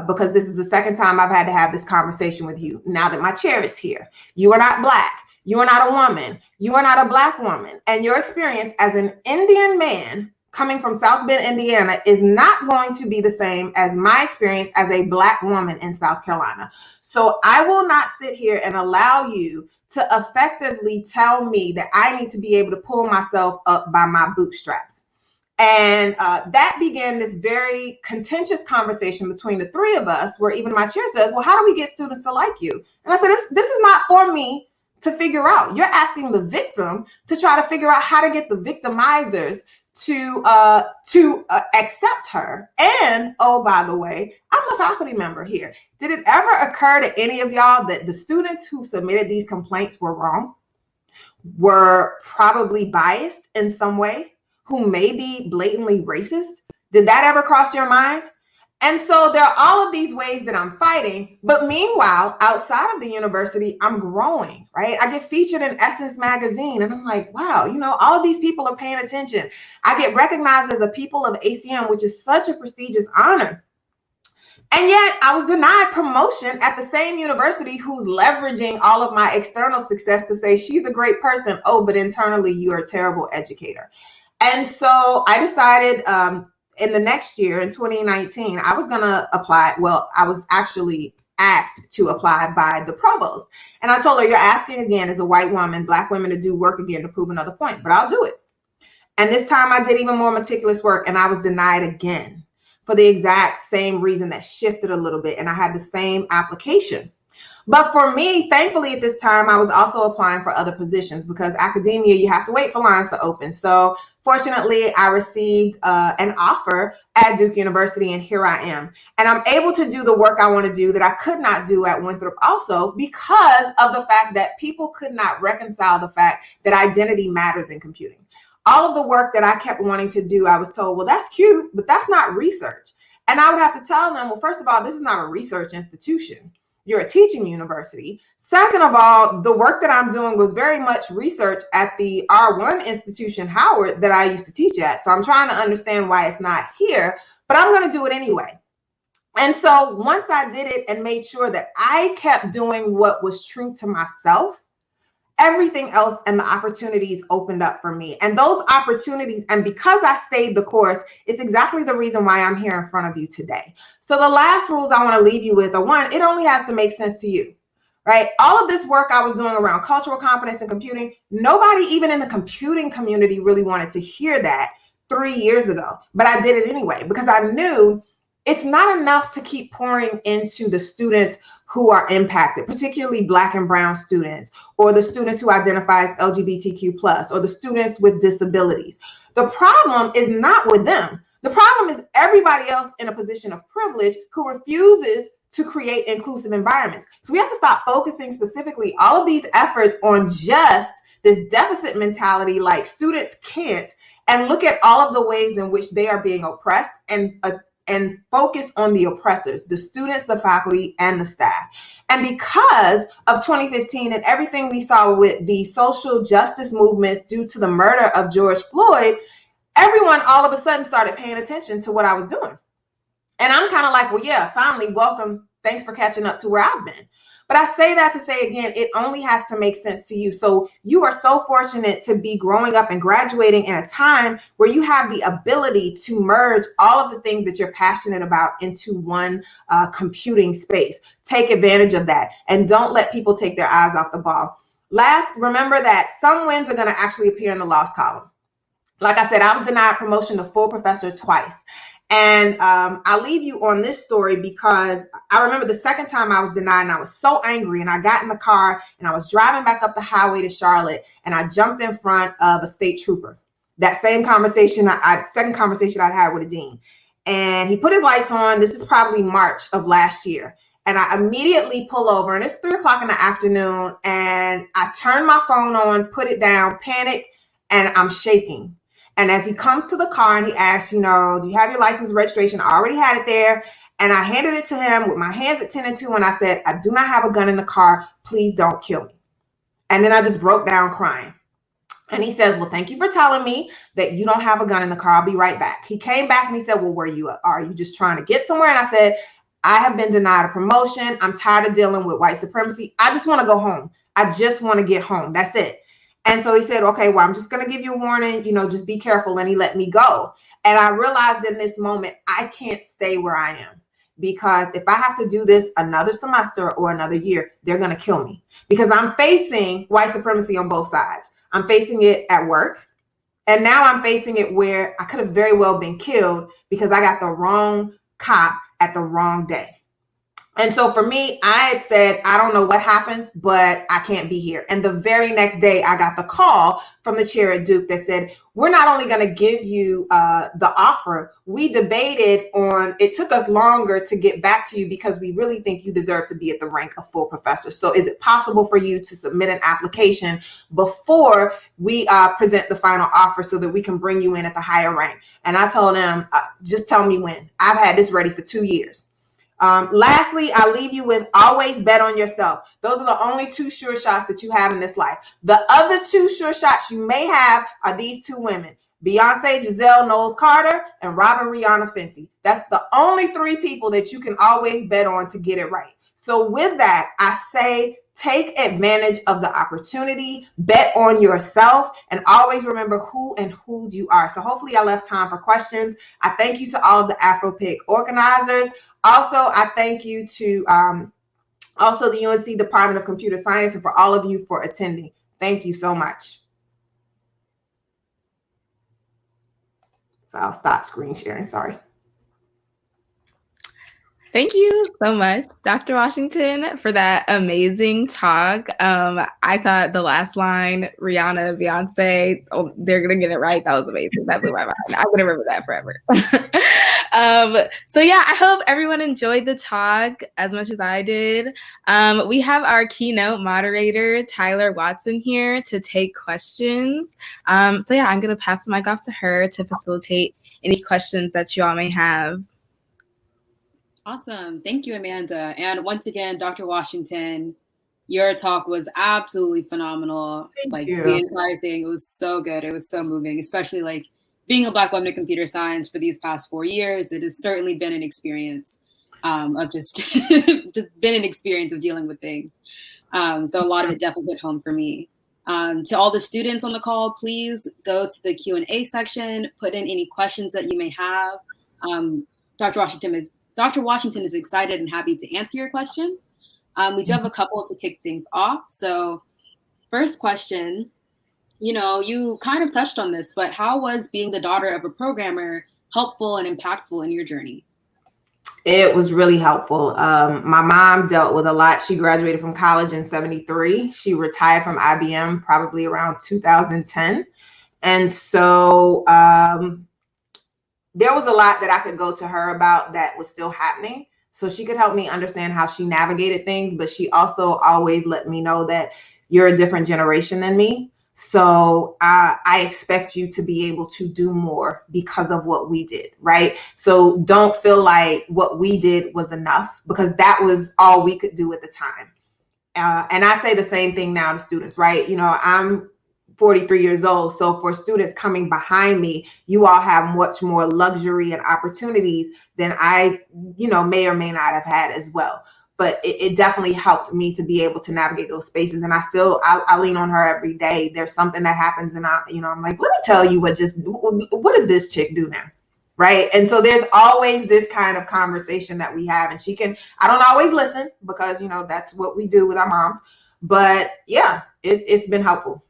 because this is the second time I've had to have this conversation with you now that my chair is here. You are not Black. You are not a woman. You are not a Black woman. And your experience as an Indian man coming from South Bend, Indiana, is not going to be the same as my experience as a Black woman in South Carolina. So I will not sit here and allow you to effectively tell me that I need to be able to pull myself up by my bootstraps. And that began this very contentious conversation between the three of us, where even my chair says, well, how do we get students to like you? And I said, this is not for me to figure out. You're asking the victim to try to figure out how to get the victimizers to accept her. And, oh, by the way, I'm a faculty member here. Did it ever occur to any of y'all that the students who submitted these complaints were wrong, were probably biased in some way, who may be blatantly racist? Did that ever cross your mind? And so there are all of these ways that I'm fighting, but meanwhile, outside of the university, I'm growing, right? I get featured in Essence magazine, and I'm like, wow, all of these people are paying attention. I get recognized as a People of ACM, which is such a prestigious honor. And yet I was denied promotion at the same university who's leveraging all of my external success to say she's a great person. Oh, but internally, you're a terrible educator. And so I decided, in the next year, in 2019, I was going to apply. Well, I was actually asked to apply by the provost. And I told her, you're asking again as a white woman, Black women to do work again to prove another point, but I'll do it. And this time I did even more meticulous work, and I was denied again for the exact same reason that shifted a little bit. And I had the same application. But for me, thankfully, at this time, I was also applying for other positions, because academia, you have to wait for lines to open. So fortunately, I received an offer at Duke University, and here I am. And I'm able to do the work I want to do that I could not do at Winthrop also, because of the fact that people could not reconcile the fact that identity matters in computing. All of the work that I kept wanting to do, I was told, well, that's cute, but that's not research. And I would have to tell them, well, first of all, this is not a research institution. You're a teaching university. Second of all, the work that I'm doing was very much research at the R1 institution, Howard, that I used to teach at. So I'm trying to understand why it's not here, but I'm going to do it anyway. And so once I did it and made sure that I kept doing what was true to myself, everything else and the opportunities opened up for me. And those opportunities, and because I stayed the course, it's exactly the reason why I'm here in front of you today. So the last rules I want to leave you with are, one, it only has to make sense to you, right? All of this work I was doing around cultural competence and computing, nobody even in the computing community really wanted to hear that 3 years ago, but I did it anyway, because I knew it's not enough to keep pouring into the students who are impacted, particularly Black and Brown students, or the students who identify as LGBTQ+, or the students with disabilities. The problem is not with them. The problem is everybody else in a position of privilege who refuses to create inclusive environments. So we have to stop focusing specifically all of these efforts on just this deficit mentality, like students can't, and look at all of the ways in which they are being oppressed, and focus on the oppressors, the students, the faculty, and the staff. And because of 2015 and everything we saw with the social justice movements due to the murder of George Floyd, everyone all of a sudden started paying attention to what I was doing. And I'm kind of like, well, yeah, finally, welcome. Thanks for catching up to where I've been. But I say that to say, again, it only has to make sense to you. So you are so fortunate to be growing up and graduating in a time where you have the ability to merge all of the things that you're passionate about into one computing space. Take advantage of that and don't let people take their eyes off the ball. Last, remember that some wins are going to actually appear in the loss column. Like I said, I was denied promotion to full professor twice. And I'll leave you on this story because I remember the second time I was denied and I was so angry, and I got in the car and I was driving back up the highway to Charlotte, and I jumped in front of a state trooper. That same conversation, second conversation I'd had with a dean. And he put his lights on. This is probably March of last year. And I immediately pull over, and it's 3:00 in the afternoon, and I turn my phone on, put it down, panic, and I'm shaking. And as he comes to the car and he asks, do you have your license and registration? I already had it there. And I handed it to him with my hands at 10 and 2. And I said, I do not have a gun in the car. Please don't kill me. And then I just broke down crying. And he says, well, thank you for telling me that you don't have a gun in the car. I'll be right back. He came back and he said, well, are you just trying to get somewhere? And I said, I have been denied a promotion. I'm tired of dealing with white supremacy. I just want to go home. I just want to get home. That's it. And so he said, okay, well, I'm just going to give you a warning, just be careful. And he let me go. And I realized in this moment, I can't stay where I am, because if I have to do this another semester or another year, they're going to kill me, because I'm facing white supremacy on both sides. I'm facing it at work. And now I'm facing it where I could have very well been killed because I got the wrong cop at the wrong day. And so for me, I had said, I don't know what happens, but I can't be here. And the very next day, I got the call from the chair at Duke that said, we're not only going to give you the offer, we debated on, it took us longer to get back to you because we really think you deserve to be at the rank of full professor. So is it possible for you to submit an application before we present the final offer so that we can bring you in at the higher rank? And I told them, just tell me when. I've had this ready for 2 years. Lastly, I'll leave you with always bet on yourself. Those are the only 2 sure shots that you have in this life. The other 2 sure shots you may have are these 2 women, Beyonce, Giselle Knowles Carter, and Robin Rihanna Fenty. That's the only 3 people that you can always bet on to get it right. So with that, I say, take advantage of the opportunity, bet on yourself, and always remember who and whose you are. So hopefully I left time for questions. I thank you to all of the AfroPix organizers. Also, I thank you to also the UNC Department of Computer Science, and for all of you for attending. Thank you so much. So I'll stop screen sharing, sorry. Thank you so much, Dr. Washington, for that amazing talk. I thought the last line, Rihanna, Beyonce, they're going to get it right. That was amazing. That blew my mind. I'm going to remember that forever. So yeah, I hope everyone enjoyed the talk as much as I did. We have our keynote moderator, Tyler Watson, here to take questions. So yeah, I'm going to pass the mic off to her to facilitate any questions that you all may have. Awesome. Thank you, Amanda. And once again, Dr. Washington, your talk was absolutely phenomenal. Thank you. The entire thing, it was so good. It was so moving, especially being a Black woman in computer science for these past 4 years. It has certainly been an experience of just been an experience of dealing with things. So a lot of it definitely hit home for me. To all the students on the call, please go to the Q&A section, put in any questions that you may have. Dr. Washington is excited and happy to answer your questions. We do have a couple to kick things off. So first question, you kind of touched on this, but how was being the daughter of a programmer helpful and impactful in your journey? It was really helpful. My mom dealt with a lot. She graduated from college in 73. She retired from IBM probably around 2010. And so there was a lot that I could go to her about that was still happening. So she could help me understand how she navigated things, but she also always let me know that you're a different generation than me. So I expect you to be able to do more because of what we did, right? So don't feel like what we did was enough, because that was all we could do at the time. And I say the same thing now to students, right? You know, I'm 43 years old. So for students coming behind me, you all have much more luxury and opportunities than I, may or may not have had as well. But it definitely helped me to be able to navigate those spaces. And I lean on her every day. There's something that happens and I'm like, let me tell you what did this chick do now? Right. And so there's always this kind of conversation that we have, and I don't always listen because, that's what we do with our moms. But yeah, it's been helpful.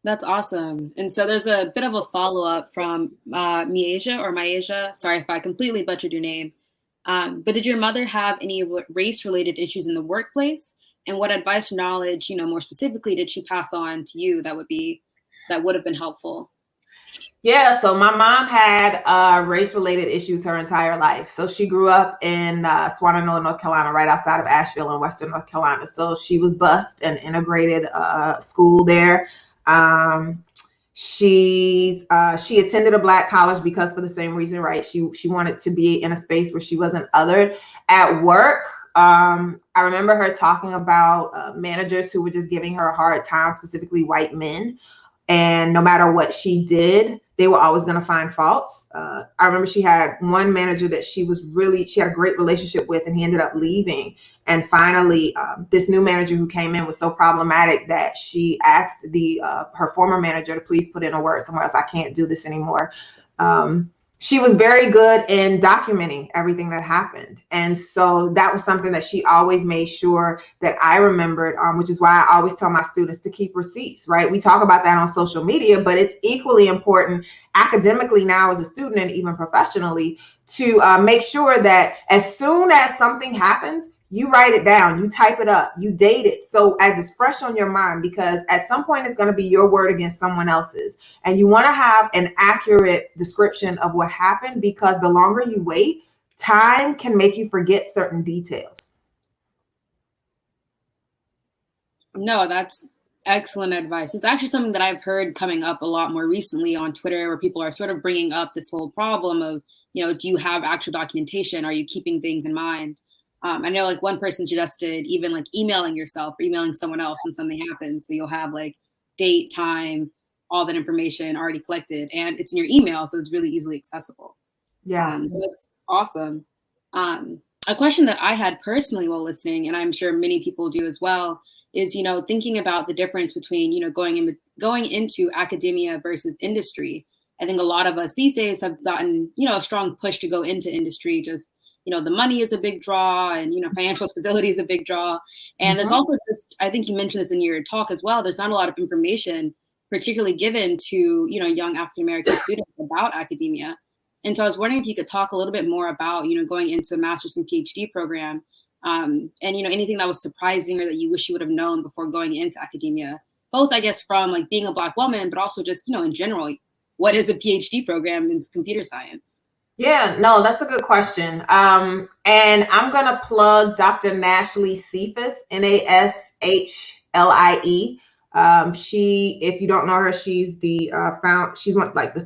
That's awesome. And so there's a bit of a follow-up from Miasia. Sorry if I completely butchered your name. But did your mother have any race-related issues in the workplace? And what advice or knowledge, more specifically, did she pass on to you that would have been helpful? Yeah, so my mom had race-related issues her entire life. So she grew up in Swannanoa, North Carolina, right outside of Asheville in Western North Carolina. So she was bused and integrated school there. She attended a Black college because for the same reason, right? She wanted to be in a space where she wasn't othered. At work, I remember her talking about managers who were just giving her a hard time, specifically white men. And no matter what she did, they were always going to find faults. I remember she had one manager that she had a great relationship with, and he ended up leaving. And finally, this new manager who came in was so problematic that she asked her former manager to please put in a word somewhere else. I can't do this anymore. She was very good in documenting everything that happened. And so that was something that she always made sure that I remembered, which is why I always tell my students to keep receipts, right? We talk about that on social media, but it's equally important academically now as a student and even professionally to make sure that as soon as something happens, you write it down, you type it up, you date it. So as it's fresh on your mind, because at some point it's going to be your word against someone else's. And you want to have an accurate description of what happened, because the longer you wait, time can make you forget certain details. No, that's excellent advice. It's actually something that I've heard coming up a lot more recently on Twitter, where people are sort of bringing up this whole problem of, do you have actual documentation? Are you keeping things in mind? I know one person suggested even emailing yourself or emailing someone else when something happens. So you'll have date, time, all that information already collected, and it's in your email. So it's really easily accessible. Yeah. So that's awesome. A question that I had personally while listening, and I'm sure many people do as well, is, thinking about the difference between, going into academia versus industry. I think a lot of us these days have gotten, a strong push to go into industry. Just, the money is a big draw, and, financial stability is a big draw. And there's also I think you mentioned this in your talk as well, there's not a lot of information particularly given to, young African-American students about academia. And so I was wondering if you could talk a little bit more about, going into a master's and PhD program, and, anything that was surprising or that you wish you would have known before going into academia, both, I guess, from being a Black woman, but also just, in general, what is a PhD program in computer science? Yeah, no, that's a good question. And I'm going to plug Dr. Nashley Cephas, Nashlie. If you don't know her, she's the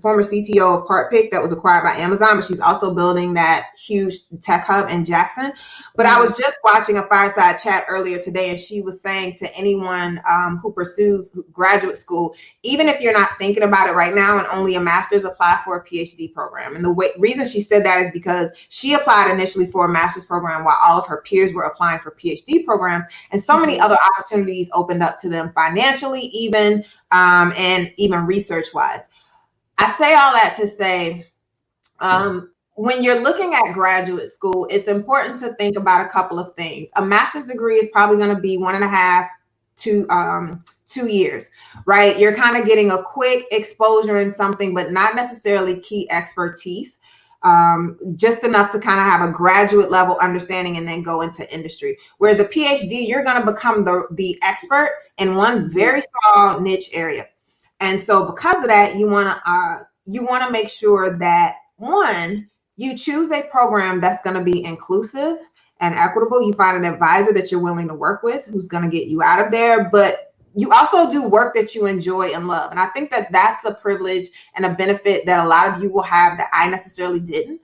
former CTO of AfroPix that was acquired by Amazon, but she's also building that huge tech hub in Jackson. But I was just watching a fireside chat earlier today, and she was saying to anyone who pursues graduate school, even if you're not thinking about it right now and only a master's, apply for a PhD program. And the reason she said that is because she applied initially for a master's program while all of her peers were applying for PhD programs, and so many other opportunities opened up to them financially, even and even research-wise. I say all that to say, when you're looking at graduate school, it's important to think about a couple of things. A master's degree is probably going to be 1.5 to 2 years, right? You're kind of getting a quick exposure in something, but not necessarily key expertise. just enough to kind of have a graduate level understanding and then go into industry. Whereas a PhD, you're going to become the expert in one very small niche area. And so because of that, you want to make sure that, one, you choose a program that's going to be inclusive and equitable. You find an advisor that you're willing to work with who's going to get you out of there, but you also do work that you enjoy and love. And I think that that's a privilege and a benefit that a lot of you will have that I necessarily didn't,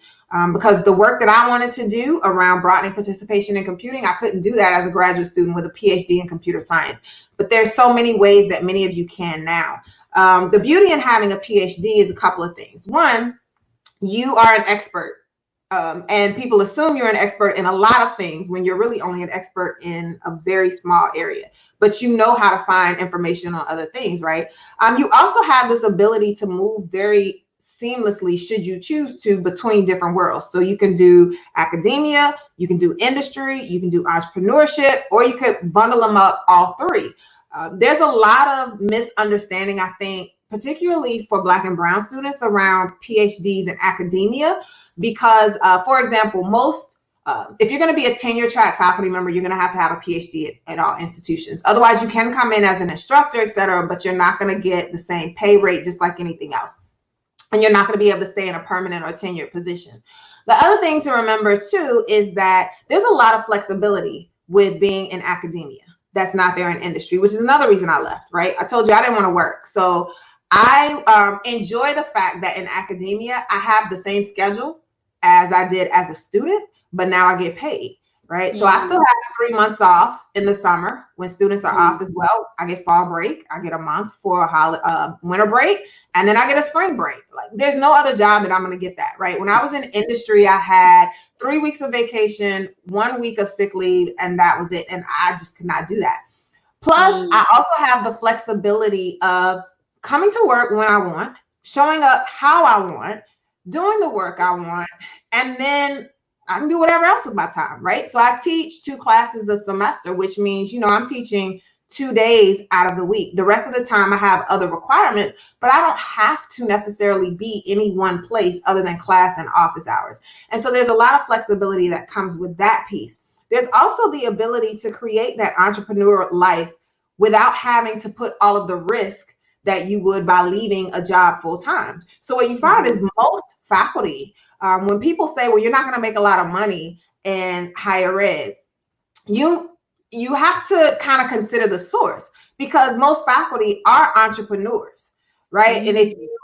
because the work that I wanted to do around broadening participation in computing, I couldn't do that as a graduate student with a PhD in computer science. But there's so many ways that many of you can now. The beauty in having a PhD is a couple of things. One, you are an expert. And people assume you're an expert in a lot of things when you're really only an expert in a very small area, but you know how to find information on other things, right? You also have this ability to move very seamlessly, should you choose to, between different worlds. So you can do academia, you can do industry, you can do entrepreneurship, or you could bundle them up all three. There's a lot of misunderstanding, I think, particularly for Black and Brown students around PhDs in academia. Because, for example, if you're going to be a tenure track faculty member, you're going to have a PhD at all institutions. Otherwise, you can come in as an instructor, et cetera, but you're not going to get the same pay rate just like anything else. And you're not going to be able to stay in a permanent or tenured position. The other thing to remember, too, is that there's a lot of flexibility with being in academia that's not there in industry, which is another reason I left, right? I told you I didn't want to work. So I enjoy the fact that in academia, I have the same schedule as I did as a student, but now I get paid, right? So I still have 3 months off in the summer when students are off as well. I get fall break, I get a month for a winter break, and then I get a spring break. Like, there's no other job that I'm going to get that, right? When I was in industry, I had 3 weeks of vacation, 1 week of sick leave, and that was it. And I just could not do that. Plus, I also have the flexibility of coming to work when I want, showing up how I want, doing the work I want, and then I can do whatever else with my time, right? So I teach 2 classes a semester, which means, I'm teaching 2 days out of the week. The rest of the time I have other requirements, but I don't have to necessarily be any one place other than class and office hours. And so there's a lot of flexibility that comes with that piece. There's also the ability to create that entrepreneur life without having to put all of the risk that you would by leaving a job full time. So what you find is most faculty, when people say, well, you're not going to make a lot of money in higher ed, you have to kind of consider the source, because most faculty are entrepreneurs, right? And if you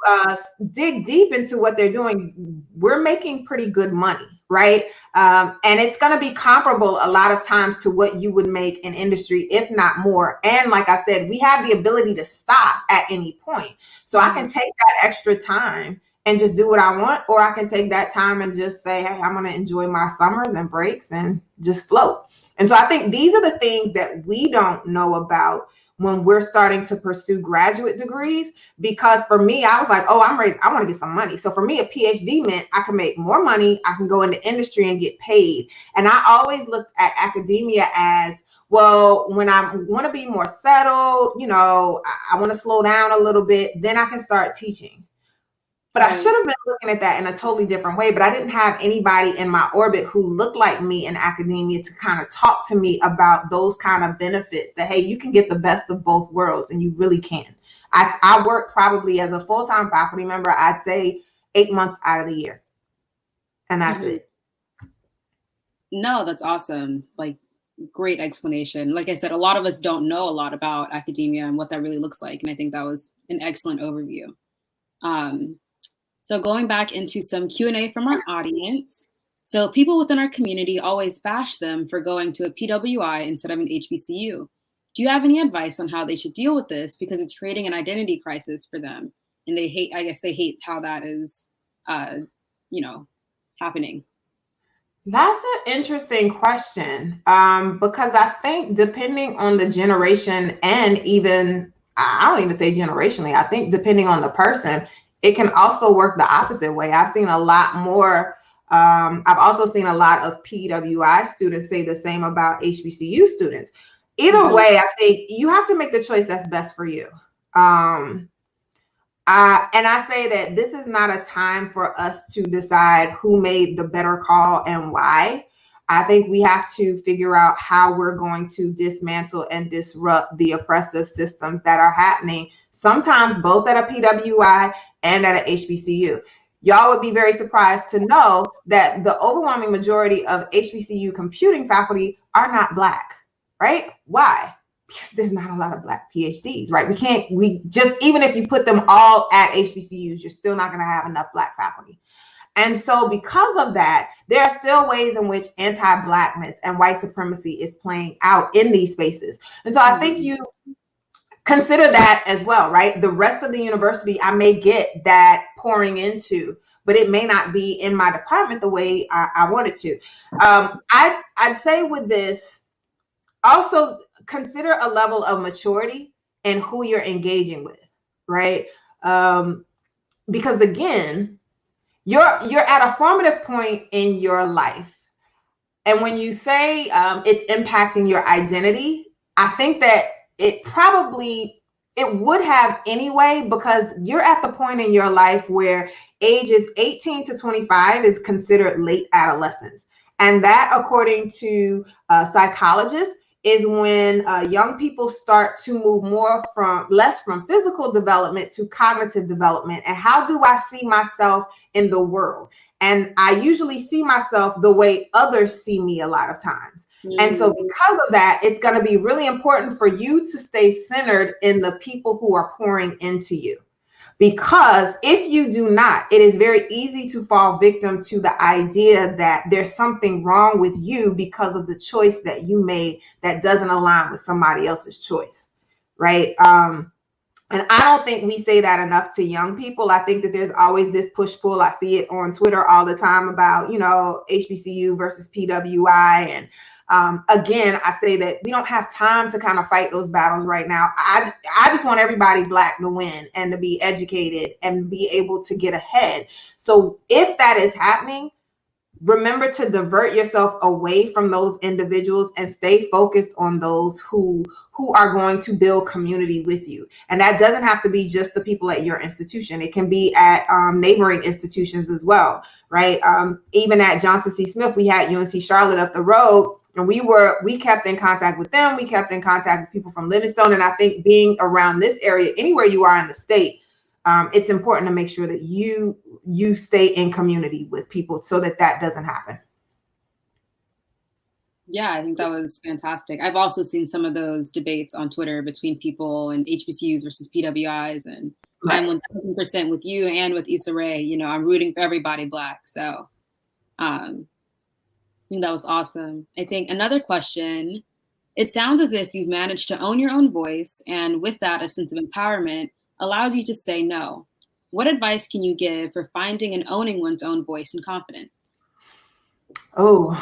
dig deep into what they're doing, we're making pretty good money, right? And it's going to be comparable a lot of times to what you would make in industry, if not more. And like I said, we have the ability to stop at any point. So I can take that extra time and just do what I want, or I can take that time and just say, hey, I'm going to enjoy my summers and breaks and just float. And so I think these are the things that we don't know about when we're starting to pursue graduate degrees, because for me, I was like, oh, I'm ready. I want to get some money. So for me, a PhD meant I can make more money. I can go into industry and get paid. And I always looked at academia as, well, when I want to be more settled, I want to slow down a little bit, then I can start teaching. But I should have been looking at that in a totally different way. But I didn't have anybody in my orbit who looked like me in academia to kind of talk to me about those kind of benefits, that, hey, you can get the best of both worlds, and you really can. I work probably as a full-time faculty member, I'd say 8 months out of the year. And that's it. No, that's awesome. Like, great explanation. Like I said, a lot of us don't know a lot about academia and what that really looks like. And I think that was an excellent overview. So going back into some Q&A from our audience. So people within our community always bash them for going to a PWI instead of an HBCU. Do you have any advice on how they should deal with this? Because it's creating an identity crisis for them. And they hate how that is, happening. That's an interesting question, because I think depending on the generation, and even, I don't even say generationally, I think depending on the person, it can also work the opposite way. I've seen a lot more. I've also seen a lot of PWI students say the same about HBCU students. Either way, I think you have to make the choice that's best for you. And I say that this is not a time for us to decide who made the better call and why. I think we have to figure out how we're going to dismantle and disrupt the oppressive systems that are happening, sometimes both at a PWI and at a HBCU. Y'all would be very surprised to know that the overwhelming majority of HBCU computing faculty are not Black, right? Why? Because there's not a lot of Black PhDs, right? Even if you put them all at HBCUs, you're still not going to have enough Black faculty. And so because of that, there are still ways in which anti-Blackness and white supremacy is playing out in these spaces. And so I think you consider that as well, right? The rest of the university, I may get that pouring into, but it may not be in my department the way I want it to. I'd say with this, also consider a level of maturity in who you're engaging with, right? Because again, you're at a formative point in your life. And when you say it's impacting your identity, I think that it would have anyway, because you're at the point in your life where ages 18 to 25 is considered late adolescence. And that, according to psychologists, is when young people start to move less from physical development to cognitive development. And how do I see myself in the world? And I usually see myself the way others see me a lot of times. And so because of that, it's going to be really important for you to stay centered in the people who are pouring into you. Because if you do not, it is very easy to fall victim to the idea that there's something wrong with you because of the choice that you made that doesn't align with somebody else's choice, right? And I don't think we say that enough to young people. I think that there's always this push-pull. I see it on Twitter all the time about, HBCU versus PWI. And again, I say that we don't have time to kind of fight those battles right now. I just want everybody Black to win and to be educated and be able to get ahead. So if that is happening, remember to divert yourself away from those individuals and stay focused on those who are going to build community with you. And that doesn't have to be just the people at your institution. It can be at neighboring institutions as well, right? Even at Johnson C. Smith, we had UNC Charlotte up the road, and we kept in contact with them. We kept in contact with people from Livingstone. And I think being around this area, anywhere you are in the state, it's important to make sure that you stay in community with people so that doesn't happen. Yeah, I think that was fantastic. I've also seen some of those debates on Twitter between people and HBCUs versus PWIs, and right. I'm 1000% with you and with Issa Rae. I'm rooting for everybody Black. So I think that was awesome. I think another question, it sounds as if you've managed to own your own voice, and with that, a sense of empowerment allows you to say no. What advice can you give for finding and owning one's own voice and confidence? Some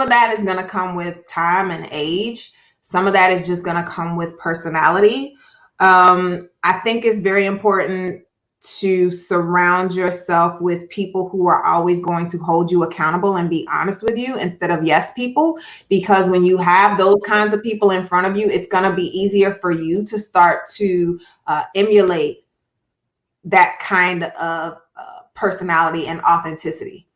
of that is going to come with time and age. Some of that is just going to come with personality. I think it's very important to surround yourself with people who are always going to hold you accountable and be honest with you instead of yes people, because when you have those kinds of people in front of you, it's going to be easier for you to start to emulate that kind of personality and authenticity,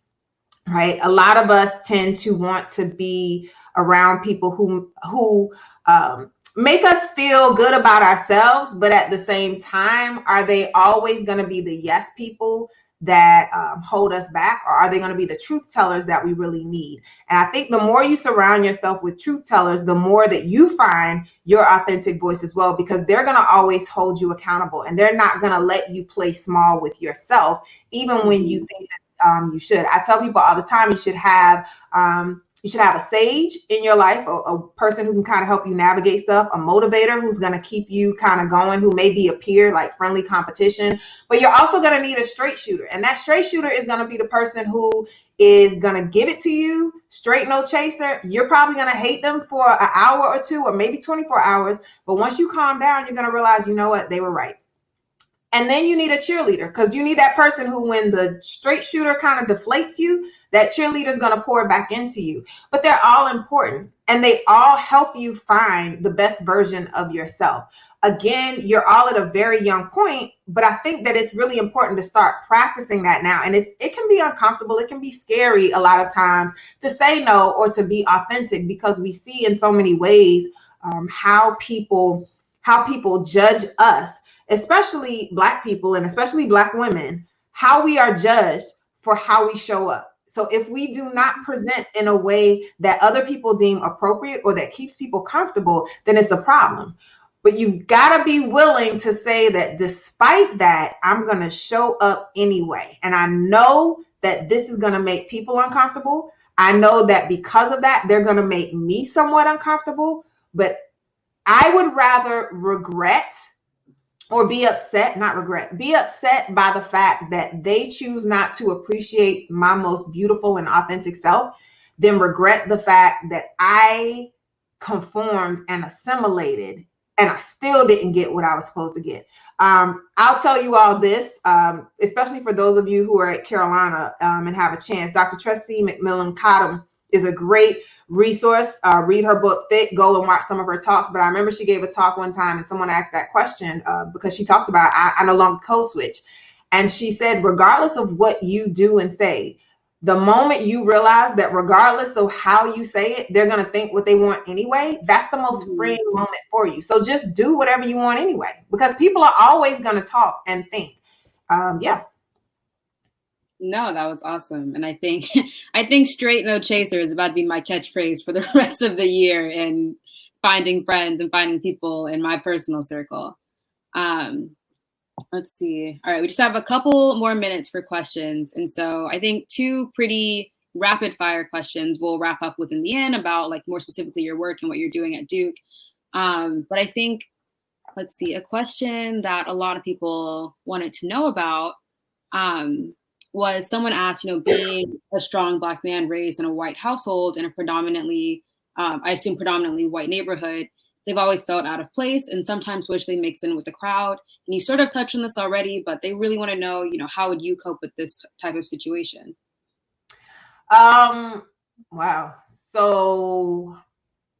right? A lot of us tend to want to be around people who make us feel good about ourselves, but at the same time, are they always going to be the yes people that hold us back, or are they going to be the truth tellers that we really need? And I think the more you surround yourself with truth tellers, the more that you find your authentic voice as well, because they're going to always hold you accountable, and they're not going to let you play small with yourself, even when you think that you should. I tell people all the time, you should have a sage in your life, a person who can kind of help you navigate stuff, a motivator who's going to keep you kind of going, who may be a peer, like friendly competition. But you're also going to need a straight shooter. And that straight shooter is going to be the person who is going to give it to you straight, no chaser. You're probably going to hate them for an hour or two, or maybe 24 hours. But once you calm down, you're going to realize, you know what, they were right. And then you need a cheerleader, because you need that person who, when the straight shooter kind of deflates you, that cheerleader is going to pour it back into you. But they're all important, and they all help you find the best version of yourself. Again, you're all at a very young point, but I think that it's really important to start practicing that now. And it can be uncomfortable. It can be scary a lot of times to say no or to be authentic, because we see in so many ways how people judge us, especially Black people and especially Black women, how we are judged for how we show up. So if we do not present in a way that other people deem appropriate or that keeps people comfortable, then it's a problem. But you've got to be willing to say that despite that, I'm going to show up anyway. And I know that this is going to make people uncomfortable. I know that because of that, they're going to make me somewhat uncomfortable. But I would rather regret or be upset, not regret, be upset by the fact that they choose not to appreciate my most beautiful and authentic self than regret the fact that I conformed and assimilated and I still didn't get what I was supposed to get. I'll tell you all this, especially for those of you who are at Carolina and have a chance. Dr. Tressie McMillan Cottom is a great resource. Read her book, Thick. Go and watch some of her talks. But I remember she gave a talk one time and someone asked that question because she talked about, I no longer code switch. And she said, regardless of what you do and say, the moment you realize that regardless of how you say it, they're going to think what they want anyway, that's the most freeing moment for you. So just do whatever you want anyway, because people are always going to talk and think. Yeah. No, that was awesome. And I think straight no chaser is about to be my catchphrase for the rest of the year in finding friends and finding people in my personal circle. Let's see. All right, we just have a couple more minutes for questions. And so I think 2 pretty rapid fire questions we'll wrap up with in the end about like more specifically your work and what you're doing at Duke. But I think, let's see, a question that a lot of people wanted to know about was someone asked, being a strong Black man raised in a white household in a predominantly, I assume predominantly white neighborhood, they've always felt out of place and sometimes wish they mix in with the crowd. And you sort of touched on this already, but they really want to know, how would you cope with this type of situation? Wow. So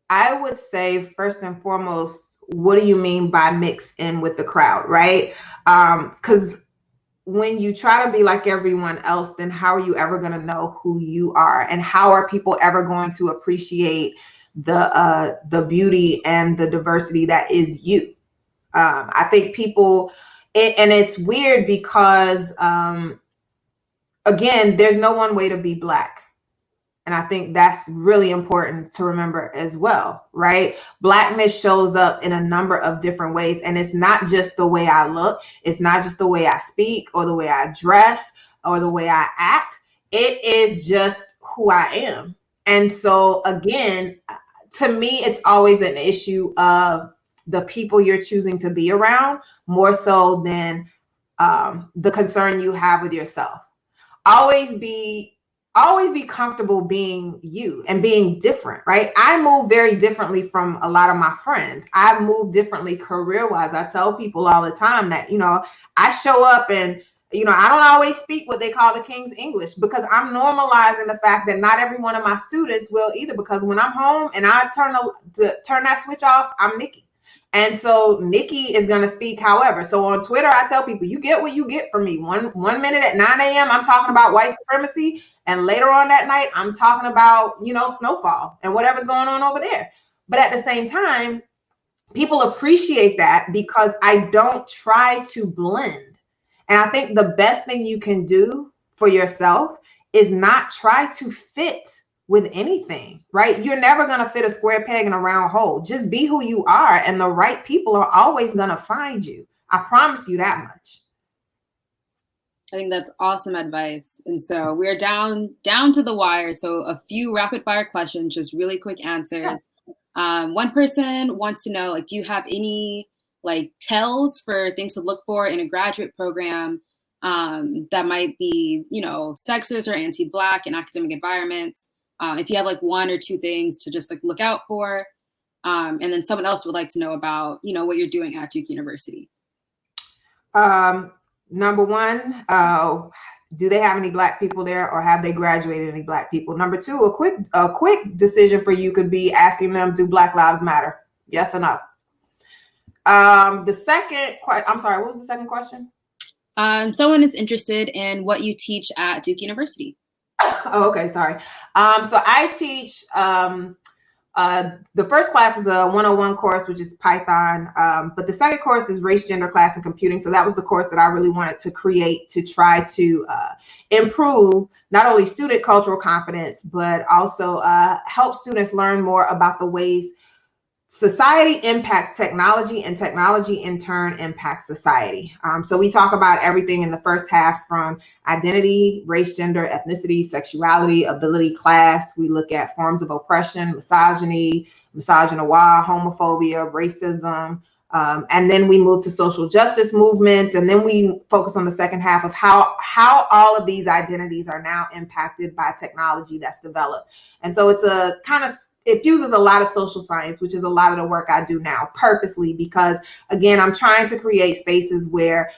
I would say first and foremost, what do you mean by mix in with the crowd, right? Because when you try to be like everyone else, then how are you ever going to know who you are? And how are people ever going to appreciate the beauty and the diversity that is you? I think people, and it's weird because, again, there's no one way to be Black. And I think that's really important to remember as well, right? Blackness shows up in a number of different ways. And it's not just the way I look. It's not just the way I speak or the way I dress or the way I act. It is just who I am. And so, again, to me, it's always an issue of the people you're choosing to be around more so than the concern you have with yourself. Always be comfortable being you and being different, right? I move very differently from a lot of my friends. I move differently career-wise. I tell people all the time that, I show up and, I don't always speak what they call the King's English because I'm normalizing the fact that not every one of my students will either, because when I'm home and I turn that switch off, I'm Nicki. And so Nicki is going to speak however. So on Twitter, I tell people, you get what you get from me. One minute at 9 a.m., I'm talking about white supremacy. And later on that night, I'm talking about, snowfall and whatever's going on over there. But at the same time, people appreciate that because I don't try to blend. And I think the best thing you can do for yourself is not try to fit with anything, right? You're never going to fit a square peg in a round hole. Just be who you are, and the right people are always going to find you. I promise you that much. I think that's awesome advice. And so we're down to the wire. So a few rapid fire questions, just really quick answers. Yeah. One person wants to know, do you have any tells for things to look for in a graduate program that might be, sexist or anti-Black in academic environments? If you have 1 or 2 things to just look out for, and then someone else would like to know about, what you're doing at Duke University. Number one, do they have any Black people there, or have they graduated any Black people? Number two, a quick decision for you could be asking them, do Black Lives Matter? Yes or no? I'm sorry, what was the second question? Someone is interested in what you teach at Duke University. Oh, okay, sorry. So I teach, the first class is a 101 course, which is Python. But the second course is race, gender, class, and computing. So that was the course that I really wanted to create to try to improve not only student cultural competence, but also help students learn more about the ways society impacts technology, and technology in turn impacts society. So we talk about everything in the first half, from identity, race, gender, ethnicity, sexuality, ability, class. We look at forms of oppression, misogyny, misogynoir, homophobia, racism. And then we move to social justice movements. And then we focus on the second half of how all of these identities are now impacted by technology that's developed. And so it's a kind of, it fuses a lot of social science, which is a lot of the work I do now, purposely, because again, I'm trying to create spaces where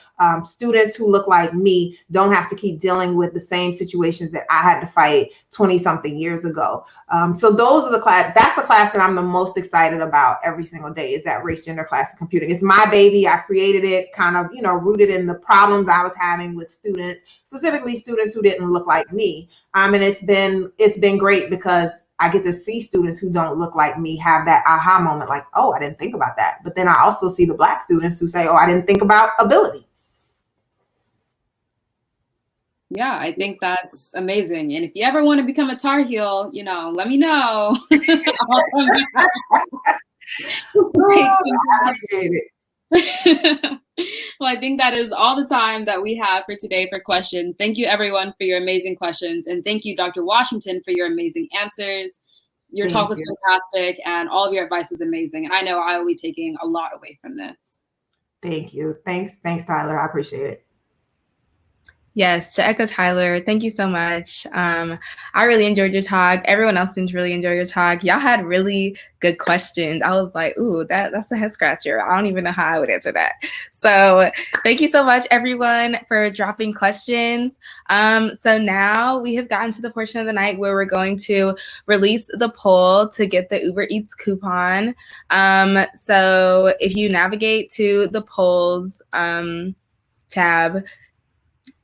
students who look like me don't have to keep dealing with the same situations that I had to fight 20 something years ago. So those are that's the class that I'm the most excited about every single day, is that race, gender, class, and computing. It's my baby. I created it kind of, rooted in the problems I was having with students, specifically students who didn't look like me. And it's been great, because I get to see students who don't look like me have that aha moment, like, oh, I didn't think about that. But then I also see the Black students who say, oh, I didn't think about ability. Yeah, I think that's amazing. And if you ever want to become a Tar Heel, let me know. Appreciate it. Well, I think that is all the time that we have for today for questions. Thank you, everyone, for your amazing questions. And thank you, Dr. Washington, for your amazing answers. Your talk was fantastic, and all of your advice was amazing. And I know I will be taking a lot away from this. Thank you. Thanks, Tyler. I appreciate it. Yes, to echo Tyler, thank you so much. I really enjoyed your talk. Everyone else seems to really enjoy your talk. Y'all had really good questions. I was like, ooh, that's a head scratcher. I don't even know how I would answer that. So thank you so much, everyone, for dropping questions. So now we have gotten to the portion of the night where we're going to release the poll to get the Uber Eats coupon. So if you navigate to the polls tab,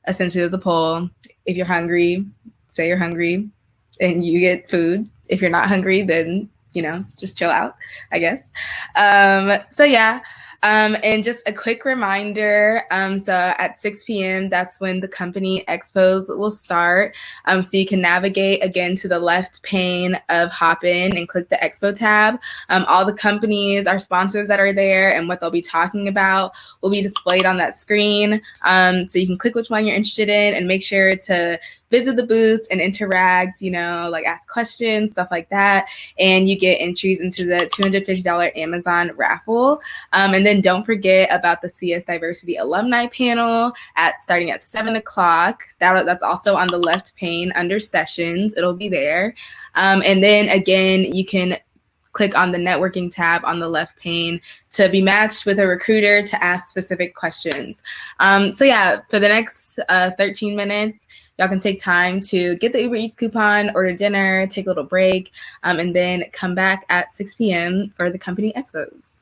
essentially, there's a poll. If you're hungry, say you're hungry, and you get food. If you're not hungry, then, just chill out, I guess. So yeah. And just a quick reminder, so at 6 p.m., that's when the company expos will start. So you can navigate again to the left pane of Hopin and click the Expo tab. All the companies, our sponsors that are there, and what they'll be talking about will be displayed on that screen. So you can click which one you're interested in, and make sure to visit the booths and interact, like ask questions, stuff like that. And you get entries into the $250 Amazon raffle. And then don't forget about the CS Diversity Alumni Panel starting at 7 o'clock. That's also on the left pane under sessions. It'll be there. And then again, you can click on the networking tab on the left pane to be matched with a recruiter to ask specific questions. So yeah, for the next 13 minutes, y'all can take time to get the Uber Eats coupon, order dinner, take a little break, and then come back at 6 p.m. for the company expos.